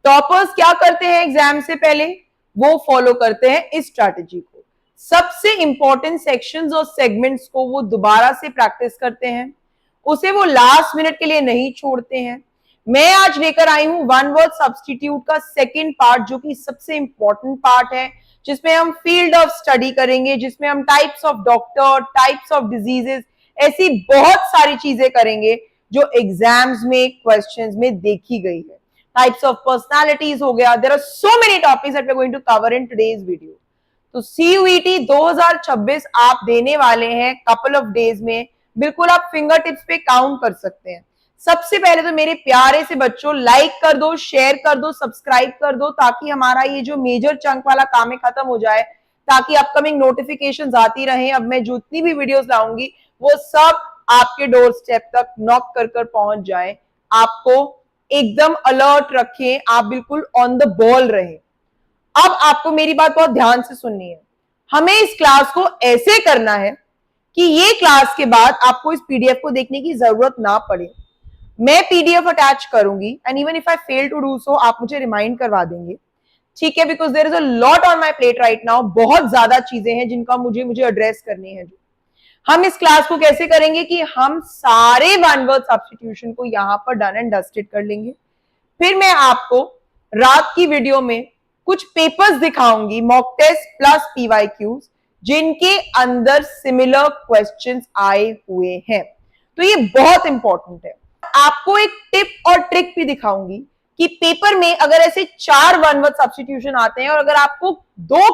Toppers क्या करते हैं एग्जाम से पहले, वो फॉलो करते हैं इस स्ट्रैटेजी को। सबसे इंपॉर्टेंट सेक्शंस और सेगमेंट्स को वो दोबारा से प्रैक्टिस करते हैं, उसे वो लास्ट मिनट के लिए नहीं छोड़ते हैं। मैं आज लेकर आई हूं वन वर्ड सब्स्टिट्यूट का सेकंड पार्ट, जो कि सबसे इंपॉर्टेंट पार्ट है, जिसमें हम फील्ड ऑफ स्टडी करेंगे, जिसमें हम types of doctor, types of diseases, ऐसी बहुत सारी चीजें करेंगे जो एग्जाम्स में क्वेश्चंस में देखी गई है। टाइप्स ऑफ पर्सनालिटीज हो गया, there are so many topics that we are going to cover in today's video. तो CUET 2026 आप देने वाले हैं कपल ऑफ डेज में, बिल्कुल आप फिंगर टिप्स पे काउंट कर सकते हैं। सबसे पहले तो मेरे प्यारे से बच्चों लाइक कर दो, शेयर कर दो, सब्सक्राइब कर दो, ताकि हमारा ये जो मेजर चंक वाला काम है खत्म हो जाए, ताकि अपकमिंग नोटिफिकेशंस आती रहें। अब मैं जितनी भी वीडियोस लाऊंगी वो सब आपके डोर स्टेप तक नॉक कर कर पहुंच जाए। आपको एकदम अलर्ट रखें, आप बिल्कुल ऑन द बॉल रहें। अब आपको मेरी बात बहुत ध्यान से सुननी है। हमें इस क्लास को ऐसे करना है कि ये क्लास के बाद आपको इस पीडीएफ को देखने की जरूरत ना पड़े। मैं पीडीएफ अटैच करूंगी and even if I fail to do so, आप मुझे रिमाइंड करवा देंगे, ठीक है? Because there is a lot on my plate right now, बहुत ज्यादा चीजें हैं जिनका मुझे एड्रेस करनी है। हम इस क्लास को कैसे करेंगे कि हम सारे वन वर्ड सब्स्टिट्यूशन को यहां पर डन एंड डस्टेड कर लेंगे। फिर मैं आपको रात की वीडियो में कुछ पेपर्स दिखाऊंगी, मॉक टेस्ट प्लस PYQs, जिनके अंदर सिमिलर क्वेश्चंस आए हुए हैं। तो ये बहुत इंपॉर्टेंट है। आपको एक टिप और ट्रिक भी दिखाऊंगी कि पेपर में अगर ऐसे 4 वन वर्ड सब्स्टिट्यूशन आते हैं और अगर आपको दो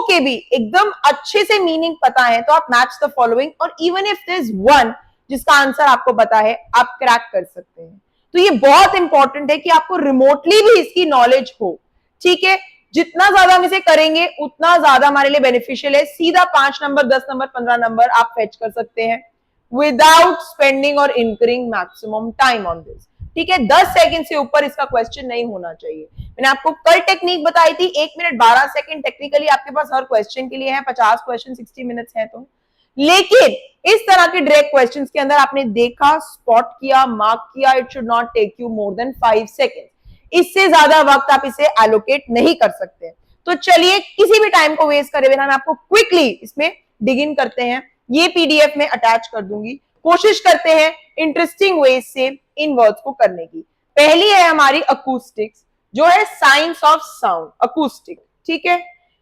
के भी एकदम अच्छे से मीनिंग पता है, तो आप मैच द फॉलोइंग, और even if there is one जिसका आंसर आपको पता है, आप क्रैक कर सकते हैं। तो ये बहुत इंपॉर्टेंट है कि आपको रिमोटली भी इसकी नॉलेज हो, ठीक है? जितना ज्यादा हम इसे करेंगे उतना ज्यादा हमारे लिए बेनिफिशियल है। सीधा 5 नंबर, 10 नंबर, 15 नंबर आप फेच कर सकते हैं विदाउट स्पेंडिंग और incurring maximum time on this, ठीक है? 10 सेकंड से ऊपर इसका क्वेश्चन नहीं होना चाहिए। मैंने आपको कल टेक्निक बताई थी, 1 मिनट 12 सेकंड टेक्निकली आपके पास हर क्वेश्चन के लिए है। 50 क्वेश्चन 60 मिनट्स है तो, लेकिन इस तरह के डायरेक्ट क्वेश्चंस के अंदर आपने देखा, स्पॉट किया, मार्क किया, it should not take you more than 5 second. इससे ज्यादा वक्त आप इसे एलोकेट नहीं कर सकते। तो चलिए किसी भी टाइम को वेस्ट करे बिना मैं आपको क्विकली इसमें डिग इन करते हैं। ये पीडीएफ में अटैच कर दूंगी। कोशिश करते हैं इंटरेस्टिंग वेज से इन वर्ड्स को करने की। पहली है हमारी अकूस्टिक्स, जो है साइंस ऑफ साउंड, अकूस्टिक, ठीक है?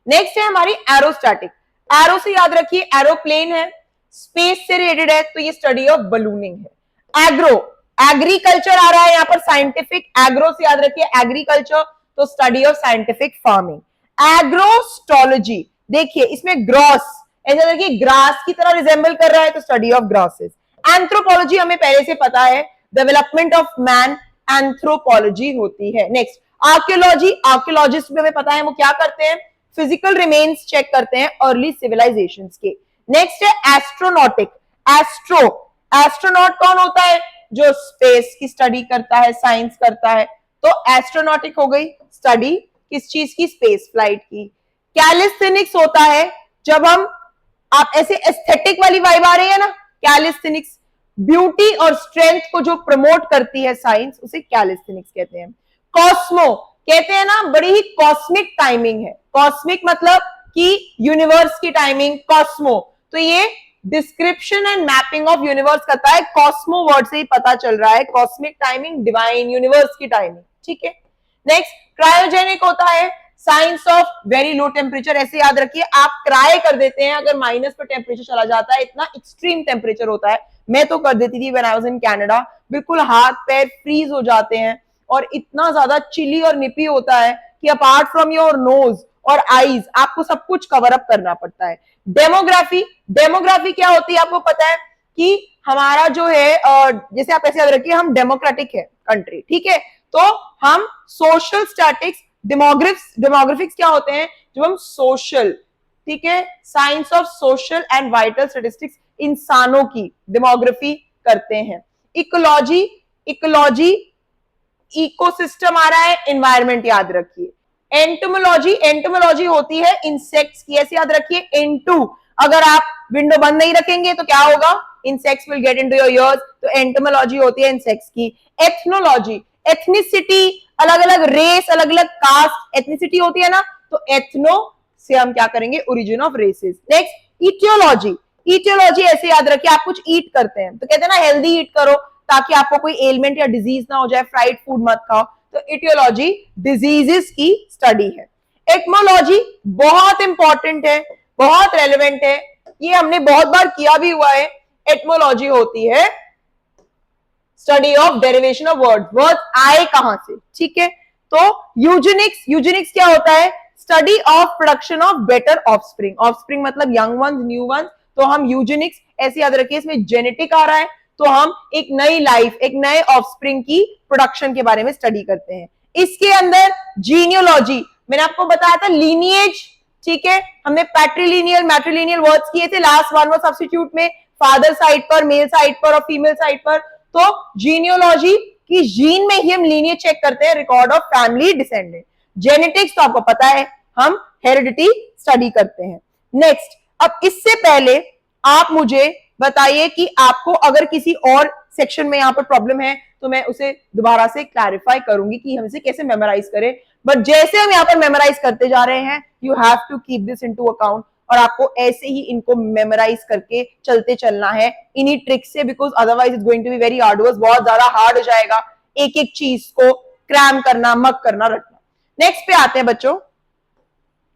नेक्स्ट है हमारी एरोस्टैटिक। एरो से याद रखिए एरोप्लेन है, स्पेस से रिलेटेड है, तो ये स्टडी ऑफ बलूनिंग है। एग्रो, एग्रीकल्चर आ रहा है यहाँ पर, साइंटिफिक, एग्रो से याद रखिए एग्रीकल्चर, तो study of scientific farming. Agrostology, देखिए इसमें ग्रॉस, ऐसा देखिए ग्रास की तरह रिजेंबल कर रहा है, तो स्टडी ऑफ ग्रासेस। एंथ्रोपोलॉजी हमें पहले से पता है, डेवलपमेंट ऑफ मैन, एंथ्रोपोलॉजी होती है। नेक्स्ट आर्कियोलॉजी, आर्कियोलॉजिस्ट भी हमें पता है वो क्या करते हैं, फिजिकल रिमेन्स चेक करते हैं अर्ली सिविलाइजेशंस के। नेक्स्ट है एस्ट्रोनॉटिक, एस्ट्रोनॉट कौन होता है, जो स्पेस की स्टडी करता है, साइंस करता है, तो एस्ट्रोनॉटिक हो गई, स्टडी किस चीज की, स्पेस फ्लाइट की। कैलिस्थेनिक्स होता है जब हम, आप ऐसे एस्थेटिक वाली वाइब आ रही है ना, कैलिस्थेनिक्स ब्यूटी और स्ट्रेंथ को जो प्रमोट करती है साइंस, उसे कैलिस्थेनिक्स कहते हैं। कॉस्मो कहते हैं ना, बड़ी ही कॉस्मिक टाइमिंग है, कॉस्मिक मतलब कि यूनिवर्स की टाइमिंग, कॉस्मो, तो ये description and mapping of universe करता है। कॉस्मो वर्ड से ही पता चल रहा है, कॉस्मिक टाइमिंग, डिवाइन, यूनिवर्स की टाइमिंग, ठीक है? नेक्स्ट क्रायोजेनिक होता है, science of very low temperature. ऐसे याद रखिए, आप क्राई कर देते हैं अगर माइनस पर टेम्परेचर चला जाता है, इतना एक्सट्रीम टेम्परेचर होता है। मैं तो कर देती थी when I was in Canada, बिल्कुल हाथ पैर फ्रीज हो जाते हैं और इतना ज्यादा चिली और निपी होता है कि अपार्ट फ्रॉम योर नोज और आईज आपको सब कुछ कवर अप करना पड़ता है। डेमोग्राफी, डेमोग्राफी क्या होती है आपको पता है कि हमारा जो है, जैसे आप ऐसे याद रखिए, हम डेमोक्रेटिक है कंट्री, ठीक है? तो हम सोशल स्टैटिक्स, डेमोग्राफिक्स क्या होते हैं, जब हम सोशल, ठीक है, science of social and vital statistics, इंसानों की डेमोग्राफी करते हैं। इकोलॉजी, इकोलॉजी इकोसिस्टम आ रहा है, एनवायरमेंट याद रखिए। एंटोमोलॉजी, एंटोमोलॉजी होती है इंसेक्ट्स की, ऐसे याद रखिए N2, अगर आप विंडो बंद नहीं रखेंगे तो क्या होगा, insects will get into your ears, तो एंटोमोलॉजी होती है इंसेक्ट्स की। एथनोलॉजी, एथनिसिटी अलग अलग रेस, अलग अलग कास्ट, एथनिसिटी होती है ना, तो एथनो से हम क्या करेंगे, origin of races. Next etiology. Etiology ऐसे याद रखिए, आप कुछ ईट करते हैं तो कहते हैं ना हेल्दी ईट करो ताकि आपको कोई एलिमेंट या डिजीज ना हो जाए, फ्राइड फूड मत खाओ, तो इटियोलॉजी डिजीजेस की स्टडी है। एटमोलॉजी बहुत इंपॉर्टेंट है, बहुत रेलिवेंट है, ये हमने बहुत बार किया भी हुआ है। एटमोलॉजी होती है study of derivation of words, words आए कहां से, ठीक है। तो यूजेनिक्स, यूजेनिक्स क्या होता है, study of production of better offspring, offspring मतलब यंग वंस, न्यू वंस, तो हम यूजेनिक्स ऐसे याद रखिए, इसमें जेनेटिक आ रहा है तो हम एक नई लाइफ, एक नए ऑफस्प्रिंग की प्रोडक्शन के बारे में स्टडी करते हैं। इसके अंदर जीनियोलॉजी, मैंने आपको बताया था लीनिएज, ठीक है, हमने पैट्रिलिनियल मैट्रिलिनियल वर्ड्स किए थे, लास्ट वन वो सब्स्टिट्यूट में फादर साइड पर, मेल साइड पर और फीमेल साइड पर। तो जीनियोलॉजी की जीन में ही हम लीनिएज चेक करते हैं, record of family descendant. Genetics तो आपको पता है, हम हेरिडिटी स्टडी करते हैं। नेक्स्ट, अब इससे पहले आप मुझे बताइए कि आपको अगर किसी और सेक्शन में यहां पर प्रॉब्लम है तो मैं उसे दोबारा से क्लैरिफाई करूंगी कि हम इसे कैसे मेमोराइज करें, बट जैसे हम यहां पर मेमोराइज करते जा रहे हैं, you have to keep this into account, और आपको ऐसे ही इनको मेमोराइज करके चलते चलना है इन्हीं ट्रिक से, because otherwise it's going to be very हार्डवर्स, बहुत ज्यादा हार्ड हो जाएगा एक एक चीज को क्रैम करना, मक करना, रखना। नेक्स्ट पे आते हैं बच्चों,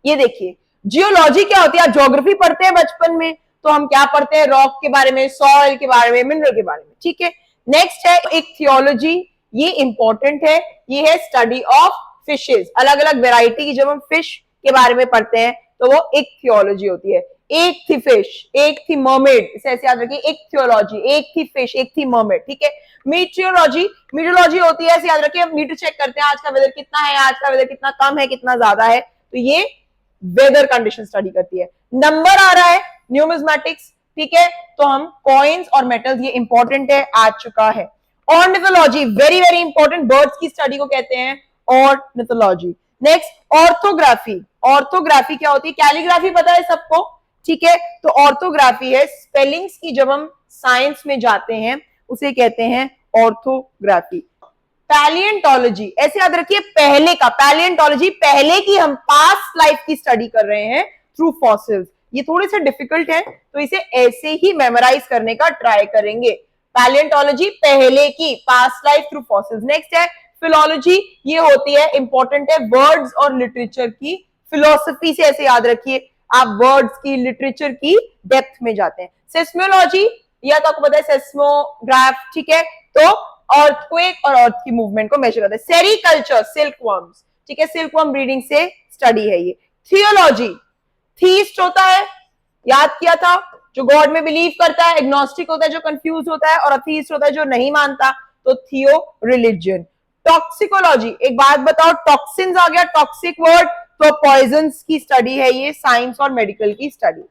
ये देखिए जियोलॉजी क्या होती है, आप ज्योग्राफी पढ़ते हैं बचपन में, तो हम क्या पढ़ते हैं, रॉक के बारे में, सॉइल के बारे में, मिनरल के बारे में, ठीक है। नेक्स्ट है एक थियोलॉजी, ये इंपॉर्टेंट है, ये है स्टडी ऑफ फिशेज, अलग अलग वेराइटी की जब हम फिश के बारे में पढ़ते हैं तो वो एक थियोलॉजी होती है। एक थी फिश, एक थी मर्मेड, इसे ऐसे याद रखिए, एक थियोलॉजी, एक थी फिश, एक थी मर्मेड, ठीक है। मीटियोलॉजी, मीटियोलॉजी होती है ऐसे याद रखिए, हम मीटर चेक करते हैं आज का वेदर कितना है, आज का वेदर कितना कम है, कितना ज्यादा है, तो ये वेदर कंडीशन स्टडी करती है। नंबर आ रहा है न्यूमिज्मेटिक्स, ठीक है, तो हम कॉइन्स और मेटल्स, ये इंपॉर्टेंट है, आ चुका है। Ornithology very very important, birds की स्टडी को कहते हैं ऑर्निथोलॉजी। नेक्स्ट ऑर्थोग्राफी, ऑर्थोग्राफी क्या होती है, कैलीग्राफी पता है सबको, ठीक है, तो ऑर्थोग्राफी है स्पेलिंग्स की, जब हम साइंस में जाते हैं उसे कहते हैं ऑर्थोग्राफी। पैलियंटोलॉजी ऐसे याद रखिए, पहले का, पैलियंटोलॉजी पहले की, हम पास्ट लाइफ की स्टडी कर रहे हैं थ्रू फॉसिल्स, ये थोड़े से डिफिकल्ट है तो इसे ऐसे ही मेमोराइज करने का ट्राई करेंगे। पैलियंटोलॉजी पहले की, past life through fossils. Next है फिलोलॉजी, ये होती है, इंपॉर्टेंट है, वर्ड्स और लिटरेचर की फिलोसफी से ऐसे याद रखिए, आप वर्ड्स की, लिटरेचर की डेप्थ में जाते हैं। सेस्मोलॉजी, या तो आपको पता है सेस्मोग्राफ, ठीक है, तो अर्थक्वेक और अर्थ की मूवमेंट को मेजर करते हैं। सेरिकल्चर, सिल्कवर्म्स, ठीक है, सिल्कवर्म ब्रीडिंग से स्टडी है ये। थियोलॉजी, थीस्ट होता है, याद किया था, जो गॉड में बिलीव करता है, एग्नोस्टिक होता है जो कंफ्यूज होता है, और अथीस्ट होता है जो नहीं मानता, तो थियो रिलीजन। टॉक्सिकोलॉजी, एक बात बताओ, टॉक्सिन्स आ गया, टॉक्सिक वर्ड, तो पॉइजन्स की स्टडी है ये, साइंस और मेडिकल की स्टडी।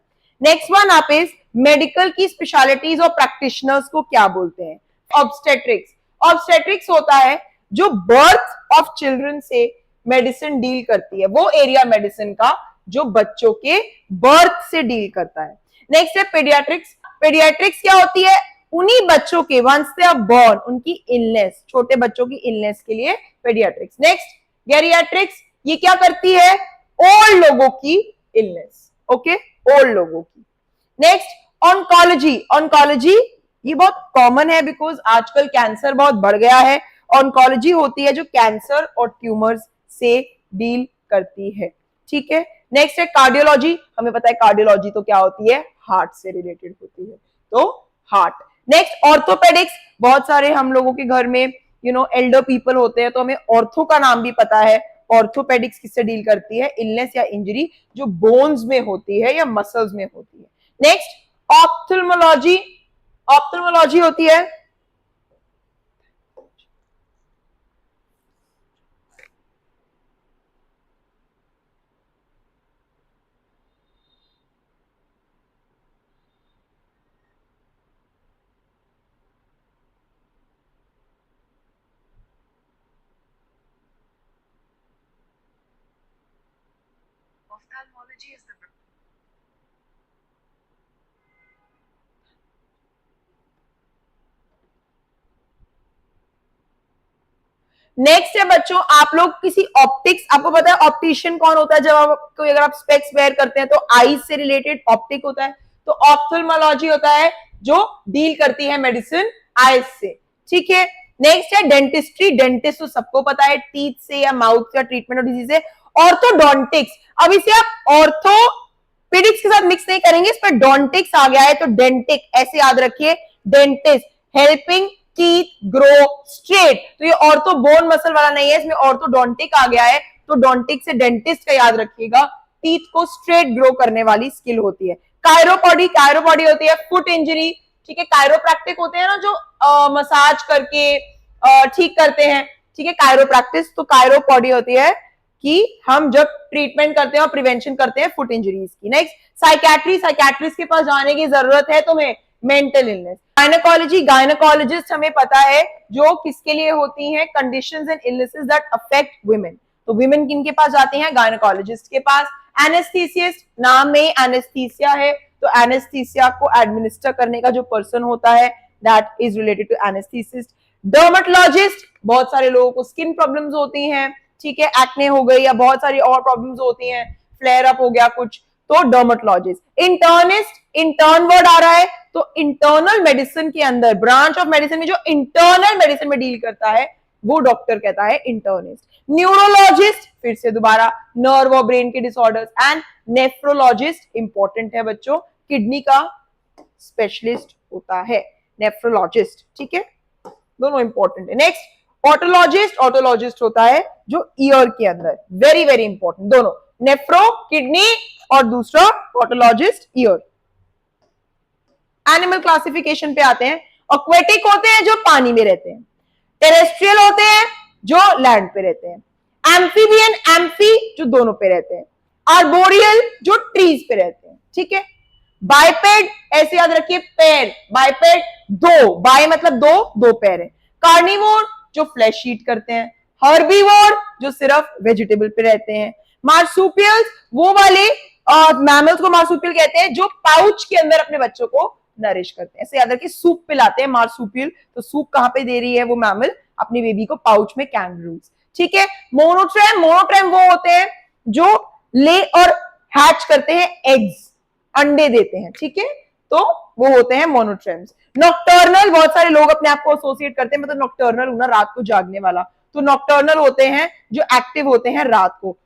नेक्स्ट वन आप इस मेडिकल की स्पेशलिटीज और प्रैक्टिशनर्स को क्या बोलते हैं, ऑब्स्टेट्रिक्स। ऑब्स्टेट्रिक्स होता है जो बर्थ ऑफ चिल्ड्रन से मेडिसिन डील करती है, वो एरिया मेडिसिन का जो बच्चों के बर्थ से डील करता है। नेक्स्ट है पेडियाट्रिक्स। पेडियाट्रिक्स क्या होती है, उन्हीं बच्चों के वंस दे आर बोर्न, उनकी इलनेस, छोटे बच्चों की इलनेस के लिए पेडियाट्रिक्स। नेक्स्ट गेरियाट्रिक्स, ये क्या करती है, ओल्ड लोगों की इलनेस, ओके, ओल्ड लोगों की। नेक्स्ट ऑन्कोलॉजी, ऑन्कोलॉजी ये बहुत कॉमन है बिकॉज आजकल कैंसर बहुत बढ़ गया है, ऑन्कोलॉजी होती है जो कैंसर और ट्यूमर्स से डील करती है, ठीक है। नेक्स्ट है कार्डियोलॉजी, हमें पता है कार्डियोलॉजी तो क्या होती है, हार्ट से रिलेटेड होती है, तो हार्ट। नेक्स्ट ऑर्थोपेडिक्स, बहुत सारे हम लोगों के घर में एल्डर पीपल होते हैं तो हमें ऑर्थो का नाम भी पता है। ऑर्थोपेडिक्स किससे डील करती है, इलनेस या इंजरी जो बोन्स में होती है या मसल्स में होती है। नेक्स्ट ऑप्थेल्मोलॉजी, ऑप्थेल्मोलॉजी होती है Ophthalmology is the नेक्स्ट है बच्चों, आप लोग किसी ऑप्टिक्स, आपको पता है ऑप्टिशियन कौन होता है, जब आप अगर आप स्पेक्स वेयर करते हैं तो आईज से रिलेटेड ऑप्टिक होता है, तो ऑप्थेल्मोलॉजी होता है जो डील करती है मेडिसिन आईज से, ठीक है। नेक्स्ट है डेंटिस्ट्री, डेंटिस्ट तो सबको पता है टीथ से या माउथ या ट्रीटमेंट ऑफ डिजीज से। ऑर्थोडोंटिक्स, अब इसे आप ऑर्थोपेडिक्स के साथ मिक्स नहीं करेंगे, इस पर डोंटिक्स आ गया है तो डेंटिक ऐसे याद रखिए, dentist helping teeth grow straight, तो ये ऑर्थो बोन मसल वाला नहीं है, इसमें ऑर्थोडोंटिक आ गया है, तो डोंटिक से डेंटिस्ट का याद रखिएगा, टीथ को स्ट्रेट ग्रो करने वाली स्किल होती है। कायरोपॉडी, कायरोपॉडी होती है फुट इंजरी, ठीक है। कायरोप्रैक्टिक होते हैं ना जो मसाज करके ठीक करते हैं, ठीक है, कायरोप्रैक्टिस। तो कायरोपॉडी होती है कि हम जब ट्रीटमेंट करते हैं और प्रिवेंशन करते हैं फुट इंजरीज की। नेक्स्ट साइकेट्री, साइकेट्रिस्ट के पास जाने की जरूरत है तुम्हें, मेंटल इलनेस। गायनेकोलॉजी, गायनेकोलॉजिस्ट हमें पता है जो किसके लिए होती हैं, conditions and illnesses that affect women, तो वुमेन किन के पास जाते हैं, गायनेकोलॉजिस्ट के पास। एनेस्थीसिस्ट, नाम में एनेस्थीसिया है, तो एनेस्थीसिया को एडमिनिस्टर करने का जो पर्सन होता है that is related to anaesthetist. Dermatologist, बहुत सारे लोगों को स्किन प्रॉब्लम्स होती हैं, ठीक है, एक्ने हो गई या बहुत सारी और प्रॉब्लम्स होती हैं, फ्लेयर अप हो गया कुछ, तो डर्मेटोलॉजिस्ट। इंटर्निस्ट, इंटर्न वर्ड आ रहा है, तो इंटरनल मेडिसिन के अंदर, ब्रांच ऑफ मेडिसिन में जो इंटरनल मेडिसिन में डील करता है वो डॉक्टर कहता है इंटर्निस्ट। न्यूरोलॉजिस्ट, फिर से दोबारा नर्व और ब्रेन के डिसऑर्डर्स। एंड नेफ्रोलॉजिस्ट, इंपॉर्टेंट है बच्चों, किडनी का स्पेशलिस्ट होता है नेफ्रोलॉजिस्ट, ठीक है, दोनों इंपॉर्टेंट है। नेक्स्ट ऑटोलॉजिस्ट, ऑटोलॉजिस्ट होता है जो ईयर के अंदर, वेरी वेरी इंपॉर्टेंट, दोनों नेफ्रो किडनी और दूसरा ऑटोलॉजिस्ट ईयर। एनिमल क्लासिफिकेशन पे आते हैं, एक्वेटिक होते हैं जो पानी में रहते हैं, टेरेस्ट्रियल होते हैं जो लैंड पे रहते हैं, एम्फीबियन, एम्फी जो दोनों पे रहते हैं, आर्बोरियल जो ट्रीज पे रहते हैं, ठीक है। बाइपेड, ऐसे याद रखिए पैर, बाइपेड दो, बाय मतलब दो, दो पैर है। कार्निवोर जो फ्लैश ईट करते हैं, हर्बीवोर जो सिर्फ वेजिटेबल पे रहते हैं, मार्सुपियल्स वो वाले मैमल्स को मार्सुपियल कहते हैं जो पाउच के अंदर अपने बच्चों को नरिश करते हैं, ऐसे याद रखिए सूप पिलाते हैं मार्सुपियल, तो सूप कहां पे दे रही है वो मैमल, अपनी बेबी को पाउच में, कैंगरूज, ठीक है। मोनोट्रेम, मोनोट्रेम वो होते हैं जो ले और हैच करते हैं एग्स, अंडे देते हैं, ठीक है, तो वो होते हैं मोनोट्रेम्स। नॉक्टर्नल, बहुत सारे लोग अपने आप को एसोसिएट करते हैं, मतलब नॉक्टर्नल हूं ना, रात को जागने वाला, तो नॉक्टर्नल होते हैं जो एक्टिव होते हैं रात को।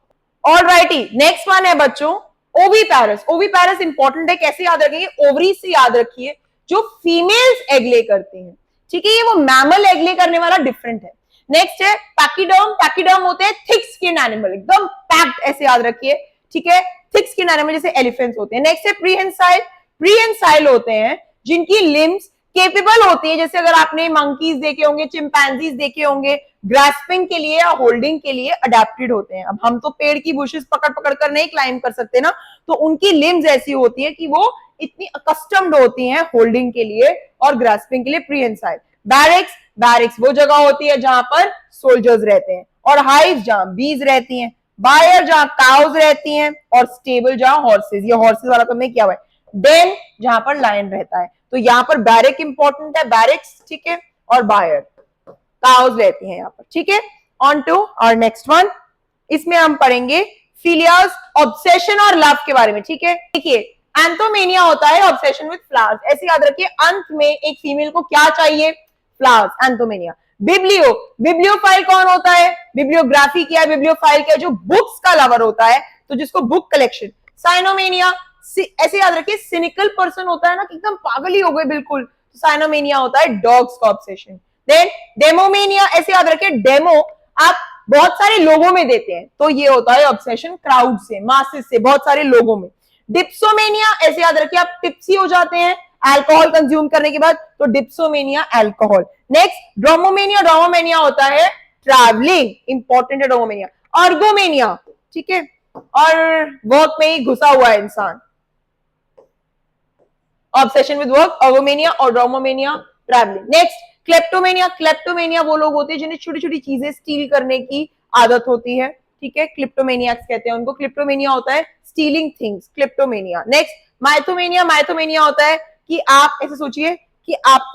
ऑलराइटी, नेक्स्ट वन है बच्चों ओवीपैरस। ओवीपैरस इंपॉर्टेंट है, कैसे याद रखेंगे, ओवरी से याद रखिए, जो फीमेल्स एग ले करती हैं, ठीक है, ये वो मैमल एग ले करने वाला डिफरेंट है। नेक्स्ट है पैकिडर्म, पैकिडर्म होते हैं थिक स्किन एनिमल, एकदम पैक्ड, ऐसे याद रखिए, ठीक है, थिक स्किन एनिमल जैसे एलिफेंट्स होते हैं। नेक्स्ट है प्रीहेंसाइल, प्रीहेंसाइल होते हैं जिनकी लिम्स केपेबल होती है, जैसे अगर आपने मंकीज देखे होंगे, चिंपैंजीज देखे होंगे, ग्रास्पिंग के लिए या होल्डिंग के लिए अडेप्टेड होते हैं। अब हम तो पेड़ की बुशेस पकड़ पकड़ कर नहीं क्लाइंब कर सकते ना, तो उनकी लिम्स ऐसी होती है कि वो इतनी अकस्टम्ड होती हैं होल्डिंग के लिए और ग्रास्पिंग के लिए। प्रीहेंसाइल। बैरिक्स, बैरिक्स वो जगह होती है जहां पर सोल्जर्स रहते हैं, और हाइव जहां बीज रहती हैं, बायर जहां काउज रहती हैं, और स्टेबल जहां हॉर्सेस, ये हॉर्सेस वाला तो मैं किया हुआ है, डेन जहां पर लायन रहता है, तो यहां पर बैरिक इंपॉर्टेंट है, बैरिक्स, ठीक है, और बायर काउज रहती हैं यहां पर, ठीक है। ऑन टू और नेक्स्ट वन, इसमें हम पढ़ेंगे फिलियास, ऑब्सेशन और लव के बारे में, ठीक है। देखिए एंथोमेनिया होता है ऑब्सेशन विद फ्लावर्स, ऐसे याद रखिए, अंत में एक फीमेल को क्या चाहिए, फ्लावर्स, एंथोमेनिया। बिब्लियो, बिब्लियोफाइल कौन होता है, बिब्लियोग्राफी क्या है, बिब्लियोफाइल क्या है, जो बुक्स का लवर होता है, तो जिसको बुक कलेक्शन। साइनोमेनिया, ऐसे याद रखिए, सिनिकल पर्सन होता है ना, एकदम पागल ही हो गए बिल्कुल, तो साइनोमेनिया होता है डॉग्स का ऑब्सेशन। देन डेमोमेनिया, ऐसे याद रखिए, डेमो आप बहुत सारे लोगों में देते हैं, तो ये होता है ऑब्सेशन क्राउड से, मासेस से, बहुत सारे लोगों में। डिप्सोमेनिया, ऐसे याद रखिए, आप टिप्सी हो जाते हैं अल्कोहल कंज्यूम करने के बाद, तो डिप्सोमेनिया अल्कोहल। नेक्स्ट ड्रोमोमेनिया, ड्रोमोमेनिया होता है ट्रैवलिंग, इंपॉर्टेंट है ड्रोमोमेनिया। अर्गोमेनिया, ठीक है, और वर्क में ही घुसा हुआ है इंसान, ऑब्सेशन विद वर्क, अर्गोमेनिया, और ड्रोमोमेनिया ट्रैवलिंग। नेक्स्ट क्लेप्टोमेनिया, क्लेप्टोमेनिया वो लोग होते हैं जिन्हें छोटी छोटी चीजें स्टील करने की आदत होती है, ठीक है, क्लिप्टोमेनियाक्स कहते हैं उनको, क्लिप्टोमेनिया होता है स्टीलिंग थिंग्स, क्लिप्टोमेनिया। नेक्स्ट माइथोमेनिया, माइथोमेनिया होता है कि आप ऐसे सोचिए कि आप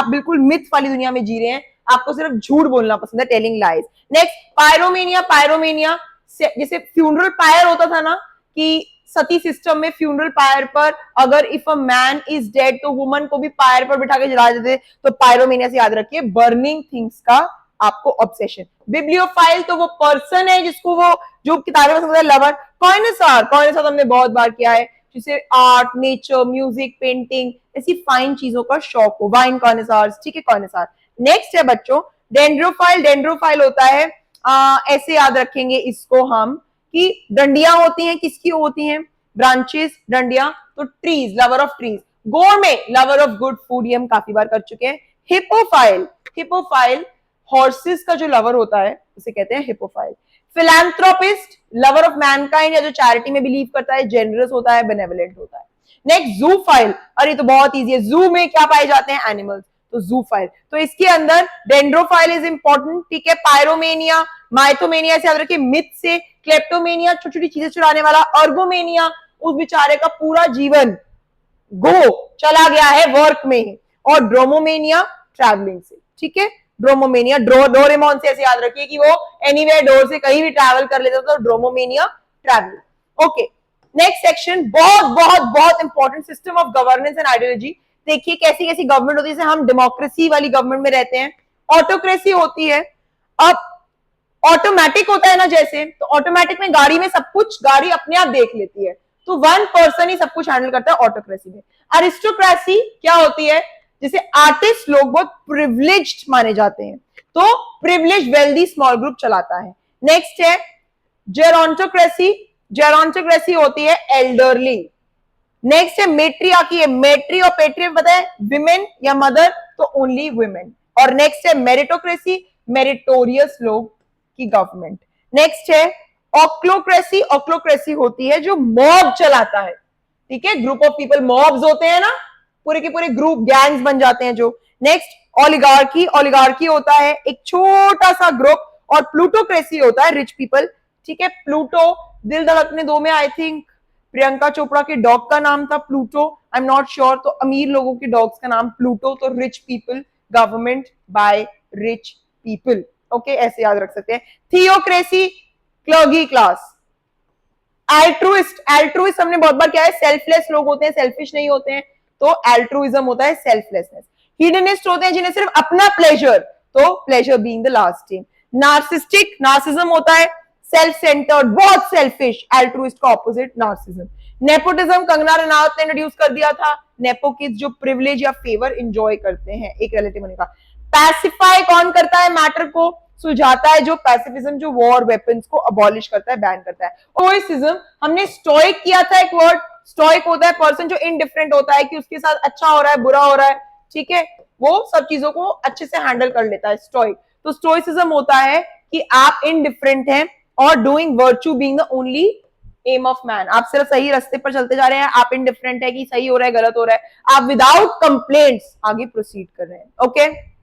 बिल्कुल मिथ वाली दुनिया में जी रहे हैं, आपको सिर्फ झूठ बोलना पसंद है, telling lies. Next pyromania, pyromania जैसे फ्यूनरल पायर होता था ना कि सती सिस्टम में फ्यूनरल पायर पर अगर if a man is dead तो वुमन को भी पायर पर बिठा के जला देते, तो पायरोमेनिया से याद रखिए बर्निंग थिंग्स का आपको ऑब्सेशन। बिब्लियोफाइल तो वो पर्सन है जिसको वो जो किताबें पसंद है, लवर। कॉइनसार, कॉइनसार तो हमने बहुत बार किया है, जिसे आर्ट, नेचर, म्यूजिक, पेंटिंग ऐसी फाइन चीजों का शौक हो, वाइन कॉइनसार, ठीक है कॉइनसार। नेक्स्ट है बच्चों डेंड्रोफाइल, डेंड्रोफाइल होता है ऐसे याद रखेंगे इसको हम कि डंडियां होती हैं, किसकी होती हैं, ब्रांचेस, डंडियां, तो trees, lover of trees. Gourmet, lover of good food, ये हम काफी बार कर चुके हैं। हिपोफाइल, हिपोफाइल हॉर्सेस का जो लवर होता है उसे कहते हैं हिपोफाइल। फिलैंथ्रोपिस्ट, लवर ऑफ मैनकाइंड या जो चैरिटी में बिलीव करता है, जेनरस होता है, बेनेवलेंट होता है। नेक्स्ट जूफाइल, अरे तो बहुत इजी है, जू में क्या पाए जाते हैं, एनिमल्स, तो जूफाइल। तो इसके अंदर डेंड्रोफाइल इज इंपॉर्टेंट, ठीक है। पायरोमेनिया, माइथोमेनिया से याद रखिए मिथ से, क्लेप्टोमेनिया छोटी छोटी चीजें चुराने वाला, अर्गोमेनिया उस बेचारे का पूरा जीवन गो चला गया है वर्क में, और ड्रोमोमेनिया ट्रैवलिंग से, ठीक है। ड्रोमोमेनिया डोरेमोन से ऐसे याद रखिए कि वो एनीवेयर डोर से कहीं भी ट्रैवल कर लेता था, तो ड्रोमोमेनिया ट्रैवलिंग। ओके नेक्स्ट सेक्शन बहुत बहुत बहुत important, system of governance and ideology. देखिए कैसी कैसी गवर्नमेंट होती है, जैसे हम डेमोक्रेसी वाली गवर्नमेंट में रहते हैं, ऑटोक्रेसी होती है। अब ऑटोमेटिक होता है ना जैसे, तो ऑटोमेटिक में गाड़ी में सब कुछ गाड़ी अपने आप देख लेती है, तो वन पर्सन ही सब कुछ हैंडल करता है ऑटोक्रेसी में। अरिस्टोक्रेसी क्या होती है, जैसे आर्टिस्ट लोग बहुत प्रिविलेज्ड माने जाते हैं, तो प्रिविलेज वेल्दी स्मॉल ग्रुप चलाता है। नेक्स्ट है जेरोंटोक्रेसी, जेरोंटोक्रेसी होती है एल्डरली। नेक्स्ट है मेट्रियार्की, मेट्री और पेट्री पता है, विमेन या मदर, तो ओनली वुमेन। और नेक्स्ट है मेरिटोक्रेसी, मेरिटोरियस लोग की गवर्नमेंट। नेक्स्ट है ऑक्लोक्रेसी, ऑक्लोक्रेसी होती है जो मॉब चलाता है, ठीक है, ग्रुप ऑफ पीपल, मॉब्स होते हैं ना, पूरे के पूरे ग्रुप गैंग्स बन जाते हैं जो। नेक्स्ट ओलिगार्की, ओलिगार्की होता है एक छोटा सा ग्रुप, और प्लूटोक्रेसी होता है रिच पीपल, ठीक है। प्लूटो दिल धड़कने दो में आई थिंक प्रियंका चोपड़ा के डॉग का नाम था Pluto, I am not sure, तो अमीर लोगों के डॉग्स का नाम प्लूटो, तो rich people, government by rich people, okay ऐसे याद रख सकते हैं। Theocracy clergy class. Altruist, altruist हमने बहुत बार क्या है, सेल्फलेस लोग होते हैं, सेल्फिश नहीं होते हैं, तो एल्ट्रुइज्म होता है सेल्फलेसनेस। हिडनिस्ट होते हैं जिन्हें सिर्फ अपना प्लेजर, तो pleasure being the last aim. Narcissistic, narcissism होता है सेल्फ सेंटर्ड, बहुत सेल्फिश, एल्ट्रुइस्ट का opposite narcissism. Nepotism Kangana Ranaut ने इंट्रोड्यूस कर दिया था, नेपो किड्स जो प्रिविलेज या फेवर एंजॉय करते हैं एक रिलेटिव होने का। पैसिफाई कौन करता है, मैटर को सुलझाता है, जो पैसिफिज्म जो वॉर वेपन्स को अबॉलिश करता है, बैन करता है। स्टोइसिज्म हमने स्टोइक किया था एक वर्ड, स्टोइक होता है पर्सन जो इनडिफरेंट होता है कि उसके साथ अच्छा हो रहा है बुरा हो रहा है, ठीक है, वो सब चीजों को अच्छे से हैंडल कर लेता है स्टोइक। तो स्टोइसिज्म होता है कि आप इनडिफरेंट हैं और doing virtue being the only aim of man, आप सिर्फ सही रास्ते पर चलते जा रहे हैं, आप इनडिफरेंट है कि सही हो रहा है गलत हो रहा है, आप विदाउट कंप्लेंट्स आगे प्रोसीड कर रहे हैं। ओके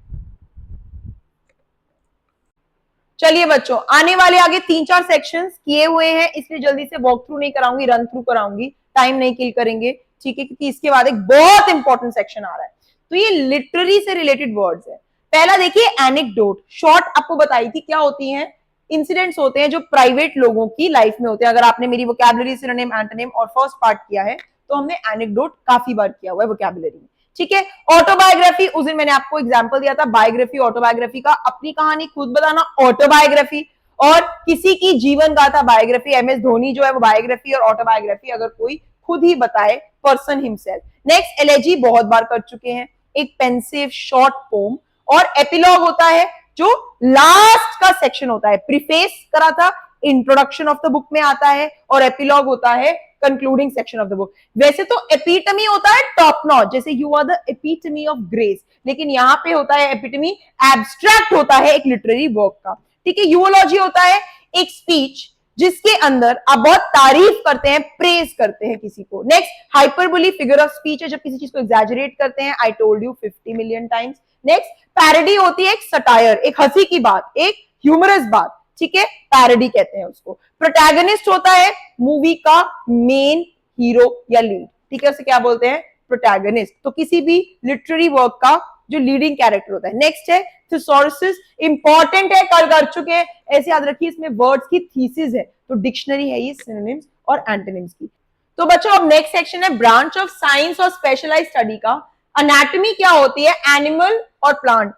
चलिए बच्चों, आने वाले आगे 3-4 सेक्शंस किए हुए हैं, इसलिए जल्दी से वॉक थ्रू नहीं कराऊंगी, रन थ्रू कराऊंगी, टाइम नहीं किल करेंगे, ठीक है, क्योंकि इसके बाद एक बहुत इंपॉर्टेंट सेक्शन आ रहा है। तो ये लिटरेरी से रिलेटेड वर्ड्स है। पहला देखिए एनेक्डोट, शॉर्ट आपको बताई थी क्या होती है, इंसिडेंट्स होते हैं जो प्राइवेट लोगों की लाइफ में होते हैं। अगर आपने मेरी वोकैबुलरी, सिनोनिम, एंटोनिम और फर्स्ट पार्ट किया है तो हमने एनेक्डोट काफी बार किया हुआ है वोकैबुलरी में, ठीक है। ऑटोबायोग्राफी, उस दिन मैंने आपको एग्जांपल दिया था, बायोग्राफी ऑटोबायोग्राफी का, अपनी कहानी खुद बताना ऑटोबायोग्राफी, और किसी की जीवन गाथा बायोग्राफी, एमएस धोनी जो है वो बायोग्राफी, और ऑटोबायोग्राफी अगर कोई खुद ही बताए, पर्सन हिमसेल्फ। नेक्स्ट एलेजी बहुत बार कर चुके हैं, एक पेंसिव शॉर्ट पोम, और एपिलॉग होता है जो लास्ट का सेक्शन होता है, प्रीफेस करा था, इंट्रोडक्शन ऑफ द बुक में आता है, और एपिलॉग होता है concluding section of the book. वैसे तो एपिटमी होता है टॉप नॉच, जैसे you are the epitome of grace, लेकिन यहां पे होता है एपिटमी एब्स्ट्रैक्ट होता है एक लिटरेरी वर्क का, ठीक है। यूओलॉजी होता है एक स्पीच जिसके अंदर आप बहुत तारीफ करते हैं, प्रेज करते हैं किसी को। Next hyperbole, figure of speech है जब किसी चीज को एग्जैजरेट करते हैं, I told you 50 million times. Next parody होती है एक सटायर, एक हंसी की बात, एक ह्यूमरस बात, ठीक है, पैरोडी कहते हैं उसको। प्रोटैगनिस्ट होता है मूवी का मेन हीरो या लीड, ठीक है, उसे क्या बोलते हैं, प्रोटैगनिस्ट। तो किसी भी लिटरेरी वर्क का जो लीडिंग कैरेक्टर होता है। नेक्स्ट है थिसॉरसिस, इंपॉर्टेंट है, कल कर चुके हैं, ऐसे याद रखिए इसमें वर्ड्स की थीसिस है, तो डिक्शनरी है ये सिनोनिम्स और एंटोनिम्स की। तो बच्चों अब नेक्स्ट सेक्शन है ब्रांच ऑफ साइंस और स्पेशलाइज्ड स्टडी का। एनाटॉमी क्या होती है, एनिमल और प्लांट,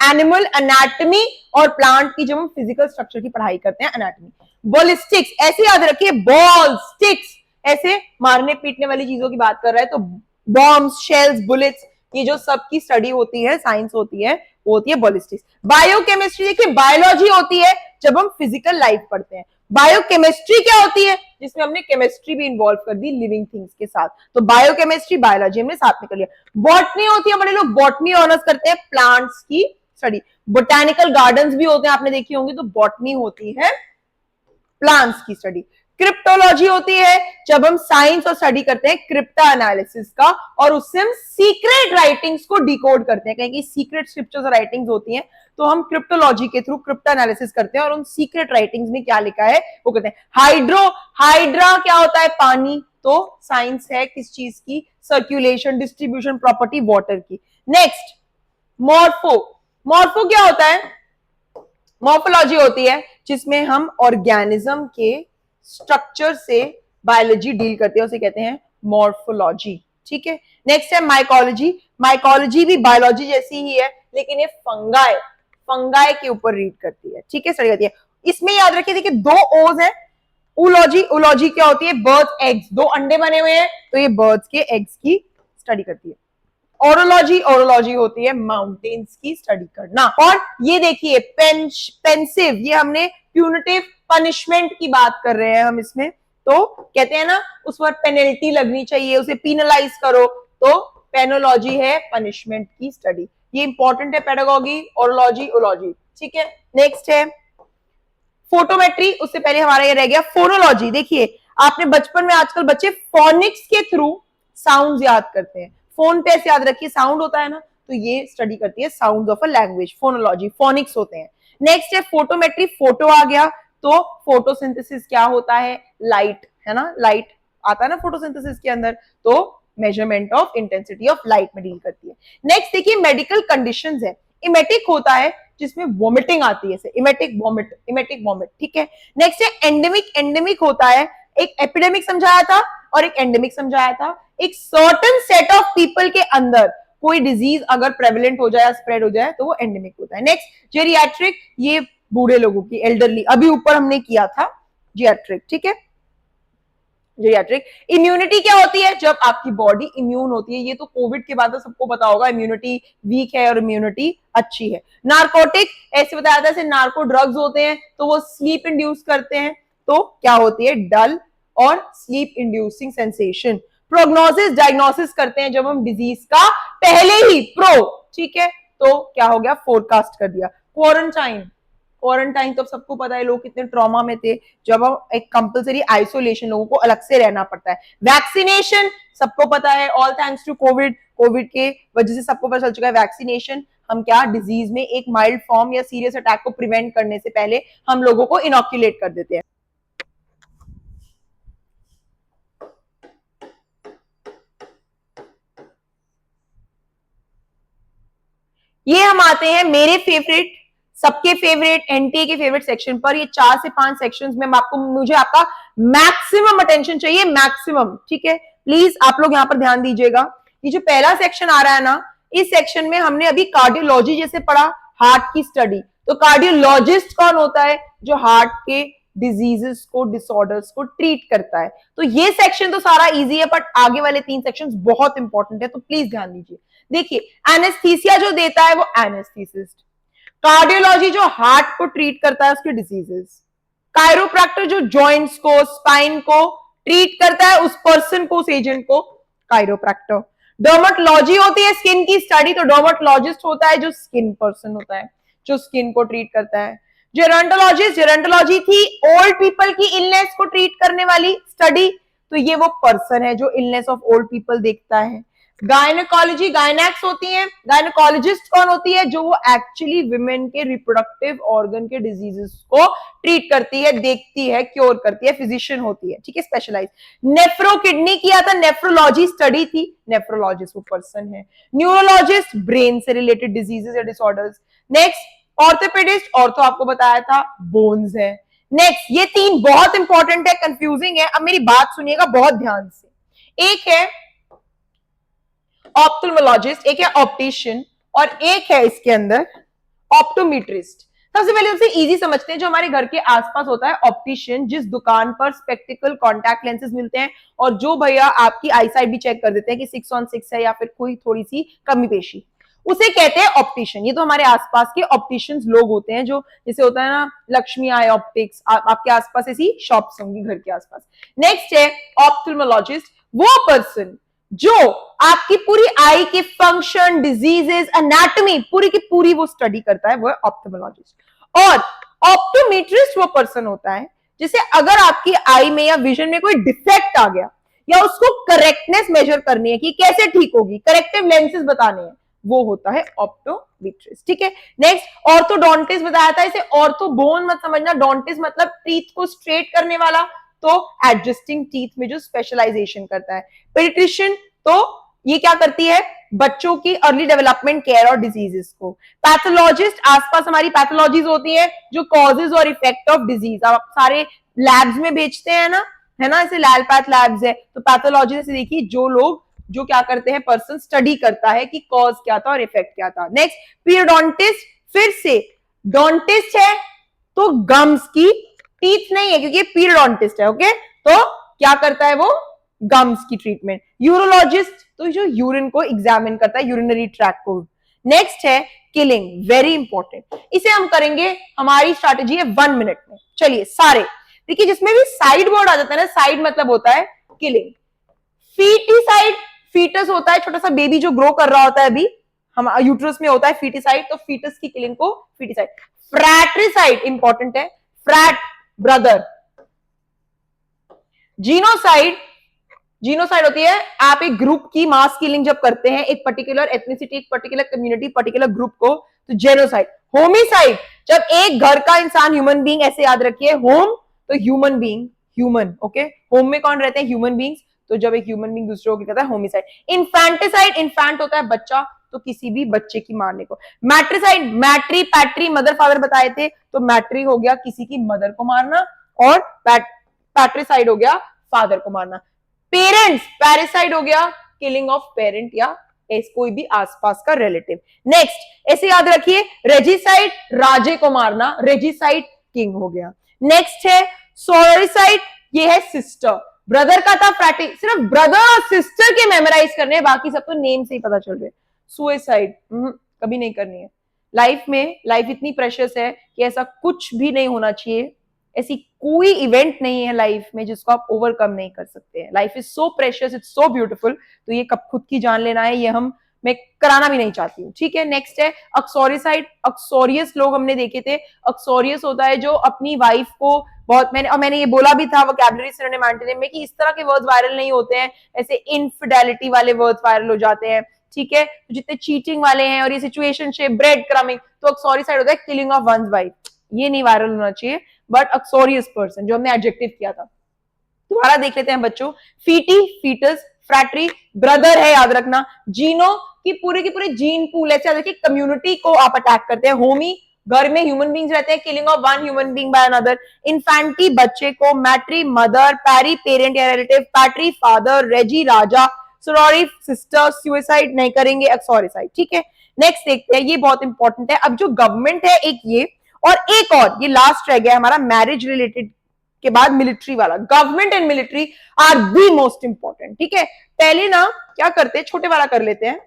एनिमल एनाटॉमी और प्लांट की जब हम फिजिकल स्ट्रक्चर की पढ़ाई करते हैं एनाटॉमी। बॉलिस्टिक्स ऐसे याद रखिए, बॉल स्टिक्स ऐसे मारने पीटने वाली चीजों की बात कर रहा है, तो बॉम्ब्स, शेल्स, बुलेट्स, ये जो सब की स्टडी होती है, साइंस होती है, वो होती है बॉलिस्टिक्स। बायोकेमिस्ट्री देखिए, बायोलॉजी होती है जब हम फिजिकल लाइफ पढ़ते हैं। बायोकेमिस्ट्री क्या होती है, जिसमें हमने केमिस्ट्री भी इन्वॉल्व कर दी लिविंग थिंग्स के साथ, तो बायोकेमिस्ट्री बायोलॉजी हमने साथ में कर लिया। बॉटनी होती है, बड़े लोग बॉटनी ऑनर्स करते हैं, प्लांट्स की स्टडी। बोटेनिकल गार्डन्स भी होते हैं, आपने देखी होंगी, तो बॉटनी होती है प्लांट्स की स्टडी। क्रिप्टोलॉजी होती है जब हम साइंस और स्टडी करते हैं क्रिप्टा एनालिसिस का, और उससे हम सीक्रेट राइटिंग्स को डिकोड करते हैं, कहीं सीक्रेट स्क्रिप्चर्स और राइटिंग्स होती हैं, तो हम क्रिप्टोलॉजी के थ्रू क्रिप्टा एनालिसिस करते हैं और उन सीक्रेट राइटिंग्स में क्या लिखा है वो करते हैं। हाइड्रा क्या होता है, पानी, तो साइंस है किस चीज की, सर्कुलेशन, डिस्ट्रीब्यूशन, प्रॉपर्टी वाटर की। नेक्स्ट मॉर्फो क्या होता है, मॉर्फोलॉजी होती है जिसमें हम ऑर्गेनिज्म के स्ट्रक्चर से बायोलॉजी डील करते हैं, उसे कहते हैं मॉर्फोलॉजी, ठीक है। नेक्स्ट है माइकोलॉजी भी बायोलॉजी जैसी ही है, लेकिन ये फंगाई के ऊपर रीड करती है, ठीक है, स्टडी करती है। इसमें याद रखिए, देखिए दो ओज है, उलॉजी क्या होती है, बर्थ एग्स, दो अंडे बने हुए हैं, तो ये बर्ड्स के एग्स की स्टडी करती है। ओरोलॉजी होती है माउंटेन्स की स्टडी करना। और ये देखिए पेंसिव, ये हमने प्यूनिटिव पनिशमेंट की बात कर रहे हैं हम इसमें, तो कहते हैं ना उस पर पेनल्टी लगनी चाहिए, उसे पीनलाइज करो, तो पेनोलॉजी है पनिशमेंट की स्टडी। ये इंपॉर्टेंट है, पेडागोगी, ओरोलॉजी, ठीक है। नेक्स्ट है फोटोमेट्री, उससे पहले हमारा ये रह गया फोनोलॉजी। देखिए आपने बचपन में, आजकल बच्चे फोनिक्स के थ्रू साउंड याद करते हैं, फोन पे ऐसे याद रखिए साउंड होता है ना, तो ये स्टडी करती है sound of a language, phonology, phoenix होते हैं। नेक्स्ट है फोटोमेट्री, फोटो आ गया, तो फोटोसिंथेसिस क्या होता है, लाइट है ना, लाइट आता है ना फोटोसिंथेसिस के अंदर, तो measurement of intensity of light में डील करती है। नेक्स्ट देखिए मेडिकल कंडीशंस है, इमेटिक होता है जिसमें वॉमिटिंग आती है, इमेटिक वॉमिट, ठीक है। नेक्स्ट है एंडेमिक होता है, एक एपिडेमिक समझाया था और एक एंडेमिक समझाया था, एक सर्टेन सेट ऑफ पीपल के अंदर कोई डिजीज अगर प्रेवलेंट हो जाए, स्प्रेड हो जाए, तो वो एंडेमिक होता है। नेक्स्ट जेरियाट्रिक, ये बूढ़े लोगों की, एल्डरली, अभी ऊपर हमने किया था जेरियाट्रिक, ठीक है। जेरियाट्रिक इम्यूनिटी क्या होती है, जब आपकी बॉडी इम्यून होती है, ये तो कोविड के बाद तो सबको पता होगा, इम्यूनिटी वीक है और इम्यूनिटी अच्छी है। नार्कोटिक ऐसे बताया था, जैसे नार्को ड्रग्स होते हैं तो वो स्लीप इंड्यूस करते हैं, तो क्या होती है, डल और sleep inducing sensation. Prognosis diagnosis करते हैं जब हम डिजीज का पहले ही ठीक है, तो क्या हो गया, फोरकास्ट कर दिया। क्वारंटाइन तो सबको पता है, लोग कितने ट्रॉमा में थे, जब हम एक कंपलसरी आइसोलेशन, लोगों को अलग से रहना पड़ता है। वैक्सीनेशन सबको पता है, ऑल थैंक्स टू कोविड के वजह से सबको पता चल चुका है, वैक्सीनेशन हम क्या डिजीज में एक माइल्ड फॉर्म या सीरियस अटैक को प्रिवेंट करने से पहले हम लोगों को इनॉक्यूलेट कर देते हैं। ये हम आते हैं मेरे फेवरेट, सबके फेवरेट, एनटीए के फेवरेट सेक्शन पर। ये 4 से 5 सेक्शंस में मुझे आपका मैक्सिमम अटेंशन चाहिए, मैक्सिमम, ठीक है। प्लीज आप लोग यहां पर ध्यान दीजिएगा। ये जो पहला सेक्शन आ रहा है ना, इस सेक्शन में हमने अभी कार्डियोलॉजी जैसे पढ़ा, हार्ट की स्टडी, तो कार्डियोलॉजिस्ट कौन होता है, जो हार्ट के डिजीजेस को, डिसऑर्डर्स को ट्रीट करता है। तो ये सेक्शन तो सारा इजी है, बट आगे वाले 3 सेक्शंस बहुत इंपॉर्टेंट है, तो प्लीज ध्यान दीजिए। देखिए एनेस्थीसिया जो देता है वो एनेस्थीसिस्ट, कार्डियोलॉजी जो हार्ट को ट्रीट करता है उसके डिजीजेस, कायरोप्रैक्टर जो जॉइंट्स को, स्पाइन को ट्रीट करता है, उस पर्सन को, उस एजेंट को कायरोप्रैक्टर। डर्मेटोलॉजी होती है स्किन की स्टडी, तो डर्मेटोलॉजिस्ट होता है जो स्किन पर्सन होता है, जो स्किन को ट्रीट करता है। जेरोंटोलॉजी थी ओल्ड पीपल की इलनेस को ट्रीट करने वाली स्टडी, तो ये वो पर्सन है जो इलनेस ऑफ ओल्ड पीपल देखता है। गायनेकोलॉजी, गायनेक्स होती है। गायनेकोलॉजिस्ट कौन होती है? जो वो एक्चुअली विमेन के रिप्रोडक्टिव ऑर्गन के डिजीजेस को ट्रीट करती है, देखती है, क्योर करती है, फिजिशियन होती है, ठीक है, स्पेशलाइज। नेफ्रो किडनी किया था, नेफ्रोलॉजी स्टडी थी, नेफ्रोलॉजिस्ट वो पर्सन है। न्यूरोलॉजिस्ट ब्रेन से रिलेटेड डिजीजेस या डिसऑर्डर्स। नेक्स्ट ऑर्थोपेडिस्ट, ऑर्थो आपको बताया था बोन्स है। नेक्स्ट ये तीन बहुत इंपॉर्टेंट है, कंफ्यूजिंग है, अब मेरी बात सुनिएगा बहुत ध्यान से। एक है ऑप्थेल्मोलॉजिस्ट, एक है ऑप्टिशियन, और एक है इसके अंदर ऑप्टोमेट्रिस्ट। सबसे पहले सबसे इजी समझते हैं, जो हमारे घर के आसपास होता है ऑप्टिशियन, जिस दुकान पर स्पेक्टिकल कॉन्टैक्ट लेंसेज मिलते हैं और जो भैया आपकी आईसाइट भी चेक कर देते हैं कि 6/6 है या फिर कोई थोड़ी सी कमी पेशी, उसे कहते हैं ऑप्टिशियन। ये तो हमारे आसपास के ऑप्टिशियंस लोग होते हैं, जो जैसे होता है ना लक्ष्मी आई ऑप्टिक्स, आपके आसपास ऐसी शॉप्स होंगी घर के आसपास। नेक्स्ट है ऑप्थेल्मोलॉजिस्ट, वो पर्सन जो आपकी पूरी आई के फंक्शन, डिजीजेस, एनाटॉमी पूरी की पूरी वो स्टडी करता है, वो है ऑप्थेल्मोलॉजिस्ट। और ऑप्टोमेट्रिस्ट वो पर्सन होता है जैसे अगर आपकी आई में या विजन में कोई डिफेक्ट आ गया या उसको करेक्टनेस मेजर करनी है कि कैसे ठीक होगी, करेक्टिव लेंसेज बताने हैं, वो होता है ऑप्टोमेट्रिस्ट, ठीक है। नेक्स्ट ऑर्थोडोंटिस्ट बताया था, इसे ऑर्थोबोन मत समझना, डोंटिस्ट मतलब टीथ को स्ट्रेट करने वाला, तो एडजस्टिंग टीथ में जो स्पेशलाइजेशन करता है। पेडिट्रिशियन तो ये क्या करती है? बच्चों की अर्ली डेवलपमेंट केयर और डिजीजेस को। पैथोलॉजिस्ट, आसपास हमारी पैथोलॉजीज होती है जो कॉजेज और इफेक्ट ऑफ डिजीज आप सारे लैब्स में बेचते हैं ना, है ना, ऐसे लैलपैथ लैब्स है, तो पैथोलॉजी से देखिए जो लोग जो क्या करते हैं, पर्सन स्टडी करता है कि कॉज क्या था और इफेक्ट क्या था। नेक्स्ट पीरियोडोंटिस्ट, फिर से डोंटिस्ट है तो गम्स की, टीथ नहीं है क्योंकि पीरियोडोंटिस्ट है, ओके, तो क्या करता है वो? गम्स की ट्रीटमेंट। यूरोलॉजिस्ट तो जो यूरिन को एग्जामिन करता है, यूरिनरी ट्रैक्ट को। नेक्स्ट है किलिंग, वेरी इंपॉर्टेंट, इसे हम करेंगे, हमारी स्ट्रैटेजी है 1 मिनट में। चलिए सारे देखिए, जिसमें भी साइड वर्ड आ जाता है ना, साइड मतलब होता है किलिंग। फीटिसाइड, फीटस होता है छोटा सा बेबी जो ग्रो कर रहा होता है, अभी हम यूट्रस में होता है फीटिसाइड, तो फीटस की किलिंग को फीटिसाइड। फ्रैट्रिसाइड इंपॉर्टेंट है, फ्रैट ब्रदर। जीनोसाइड, जीनोसाइड होती है आप एक ग्रुप की मास किलिंग जब करते हैं, एक पर्टिकुलर एथनिसिटी, एक पर्टिकुलर कम्युनिटी, पर्टिकुलर ग्रुप को, तो जेनोसाइड। होमिसाइड, जब एक घर का इंसान, ह्यूमन बीइंग, ऐसे याद रखिए, होम तो human being, human, okay, home में कौन रहते हैं? ह्यूमन बीइंग्स, तो जब एक ह्यूमन बीइंग दूसरे को कहता है होमिसाइड। इन्फेंटिसाइड, इन्फेंट होता है बच्चा, तो किसी भी बच्चे की मारने को। मैट्रिसाइड, मैट्री पैट्री मदर फादर बताए थे, तो मैट्री हो गया किसी की मदर को मारना, और पैट्रिसाइड हो गया फादर को मारना। पेरेंट्स, पैरिसाइड हो गया किलिंग ऑफ पेरेंट या कोई भी आसपास का रिलेटिव। नेक्स्ट ऐसे याद रखिए, रेजिसाइड राजे को मारना, रेजिसाइड किंग हो गया। नेक्स्ट है सोरोरिसाइड, ये है सिस्टर, ब्रदर का था फ्रैटी, सिर्फ ब्रदर और सिस्टर के मेमोराइज करने हैं, बाकी सब तो नेम से ही पता चल रहे हैं। सुसाइड कभी नहीं करनी है लाइफ में, लाइफ इतनी प्रेशियस है कि ऐसा कुछ भी नहीं होना चाहिए, ऐसी कोई इवेंट नहीं है लाइफ में जिसको आप ओवरकम नहीं कर सकते हैं। Life is so precious, it's so beautiful, तो ये कब खुद की जान लेना है, ये मैं कराना भी नहीं चाहती हूँ, ठीक है। नेक्स्ट है अक्सोरिसाइड, अक्सोरियस लोग हमने देखे थे, अक्सोरियस होता है जो अपनी वाइफ को बहुत, मैंने ये बोला भी था वोकैबुलरी सिनोनिम एंटोनिम में कि इस तरह के वर्ड्स वायरल नहीं होते हैं, ऐसे इनफिडेलिटी वाले वर्ड्स वायरल हो जाते हैं, ठीक है, तो जितने चीटिंग वाले हैं और ये सिचुएशनशिप, ब्रेड क्रमिंग, तो अक्सोरिसाइड होता है किलिंग ऑफ वन्स वाइफ, ये नहीं वायरल होना चाहिए। बट अक्सोरियस पर्सन जो हमने एडजेक्टिव किया था, दोबारा देख लेते हैं बच्चों। फीटी, फीटस, फ्रैटरी, ब्रदर है याद रखना। जीनो की पूरे जीन पूल, ऐसे याद रखिए कम्युनिटी को आप अटैक करते हैं। होमी, घर में ह्यूमन बींग्स रहते हैं, killing of one human being by another. इन्फेंटी, बच्चे को। मैट्री, मदर। पैरी, पेरेंट या रिलेटिव। पैट्री, फादर। रेजी, राजा। सोरोरी, सिस्टर। सुसाइड नहीं करेंगे, अक्सोरिसाइड, ठीक है। नेक्स्ट देखते हैं, ये बहुत इंपॉर्टेंट है। अब जो गवर्नमेंट है एक ये, और एक और ये लास्ट रह गया हमारा मैरिज रिलेटेड के बाद मिलिट्री वाला। Government and military are the most important, ठीक है। पहले ना क्या करते हैं, छोटे वाला कर लेते हैं,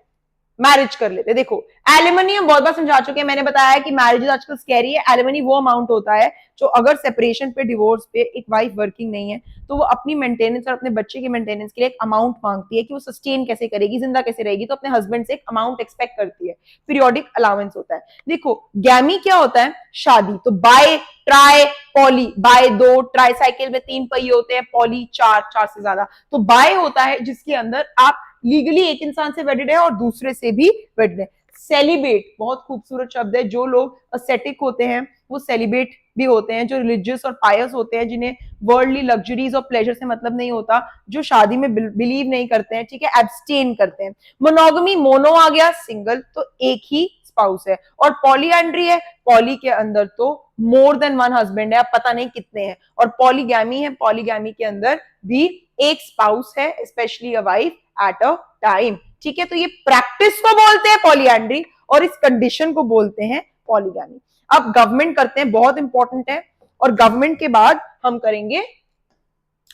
मैरिज कर लेते हैं। देखो एलिमनी हम बहुत बार समझा चुके हैं, मैंने बताया कि मैरिज आजकल स्कैरी है। एलिमनी वो अमाउंट होता है जो अगर सेपरेशन पे, डिवोर्स पे एक वाइफ वर्किंग नहीं है तो वो अपनी मेंटेनेंस और अपने बच्चे के मेंटेनेंस के लिए एक अमाउंट मांगती है कि वो सस्टेन कैसे करेगी, जिंदा कैसे रहेगी, तो अपने हस्बैंड से एक अमाउंट एक्सपेक्ट करती है, पीरियोडिक अलाउंस होता है। देखो गैमी क्या होता है, शादी, तो bi, tri, poly. Bi 2, tricycle में 3 पहिए होते हैं, पॉली 4 से ज्यादा। तो बाय होता है जिसके अंदर आप लीगली एक इंसान से वेडिड है और दूसरे से भी वेडिड है। सेलिब्रेट बहुत खूबसूरत शब्द है। जो लोग असेटिक होते हैं वो सेलिब्रेट भी होते हैं, जो रिलीजियस और पायस होते हैं, जिन्हें वर्ल्डली लग्जरीज और प्लेजर से मतलब नहीं होता, जो शादी में बिलीव नहीं करते हैं, ठीक है, एब्सटेन करते हैं। मोनोगमी, मोनो आ गया सिंगल, तो एक ही स्पाउस है। और पॉलीएंड्री है, पॉली के अंदर तो मोर देन वन हस्बैंड है, अब पता नहीं कितने हैं। और पॉलीगैमी है, पॉलीगैमी के अंदर भी एक स्पाउस है, specially a wife at a time, ठीक है। तो ये प्रैक्टिस को बोलते हैं पॉलीएंड्री और इस कंडीशन को बोलते हैं पॉलीगैमी। अब गवर्नमेंट करते हैं, बहुत इंपॉर्टेंट है। और गवर्नमेंट के बाद हम करेंगे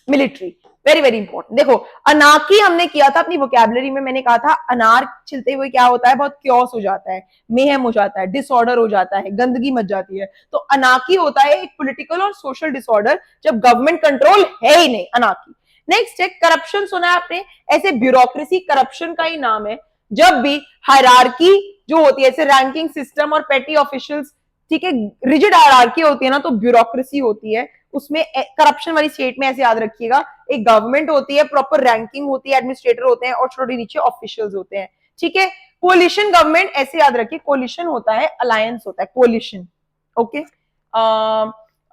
मिलिट्री, वेरी वेरी इंपॉर्टेंट। देखो अनार्की हमने किया था अपनी वोकैबुलरी में, मैंने कहा था अनार छिलते हुए क्या होता है, बहुत क्योस हो जाता है, मेहम हो जाता है, डिसऑर्डर हो जाता है, गंदगी मच जाती है। तो अनार्की होता है एक पॉलिटिकल और सोशल डिसऑर्डर जब गवर्नमेंट कंट्रोल है ही नहीं, अनार्की। नेक्स्ट है करप्शन, सुना है आपने, ऐसे ब्यूरोक्रेसी करप्शन का ही नाम है। जब भी हायरार्की जो होती है, ऐसे रैंकिंग सिस्टम और पेटी ऑफिशियल्स, ठीक है, रिजिड हायरार्की होती है ना, तो ब्यूरोक्रेसी होती है उसमें। करप्शन वाली स्टेट में ऐसे याद रखिएगा, एक गवर्नमेंट होती है, प्रॉपर रैंकिंग होती है, एडमिनिस्ट्रेटर होते हैं और छोटे नीचे ऑफिशियल्स होते हैं, ठीक है। कोलिशन गवर्नमेंट, ऐसे याद रखिए, कोलिशन होता है अलायंस होता है, कोलिशन, ओके,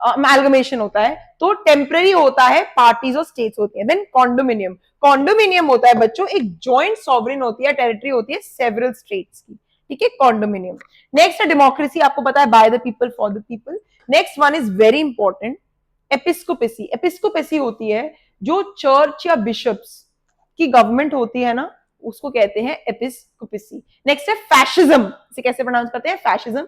अमेलगमेशन होता है। तो टेम्पररी होता है, पार्टीज और स्टेट्स होती है। देन कॉन्डोमिनियम, कॉन्डोमिनियम होता है बच्चों एक जॉइंट सॉवरेन होती है, टेरिटरी होती है सेवरल स्टेट्स की, ठीक है, कॉन्डोमिनियम। नेक्स्ट है डेमोक्रेसी, आपको पता है by the people for the people. Next one is very important, episcopacy. Episcopacy होती है जो चर्च या बिशप्स की गवर्नमेंट होती है ना, उसको कहते हैं एपिस्कोपेसी। नेक्स्ट है फैशिज्म, इसे कैसे प्रोनाउंस करते हैं, फैशिज्म।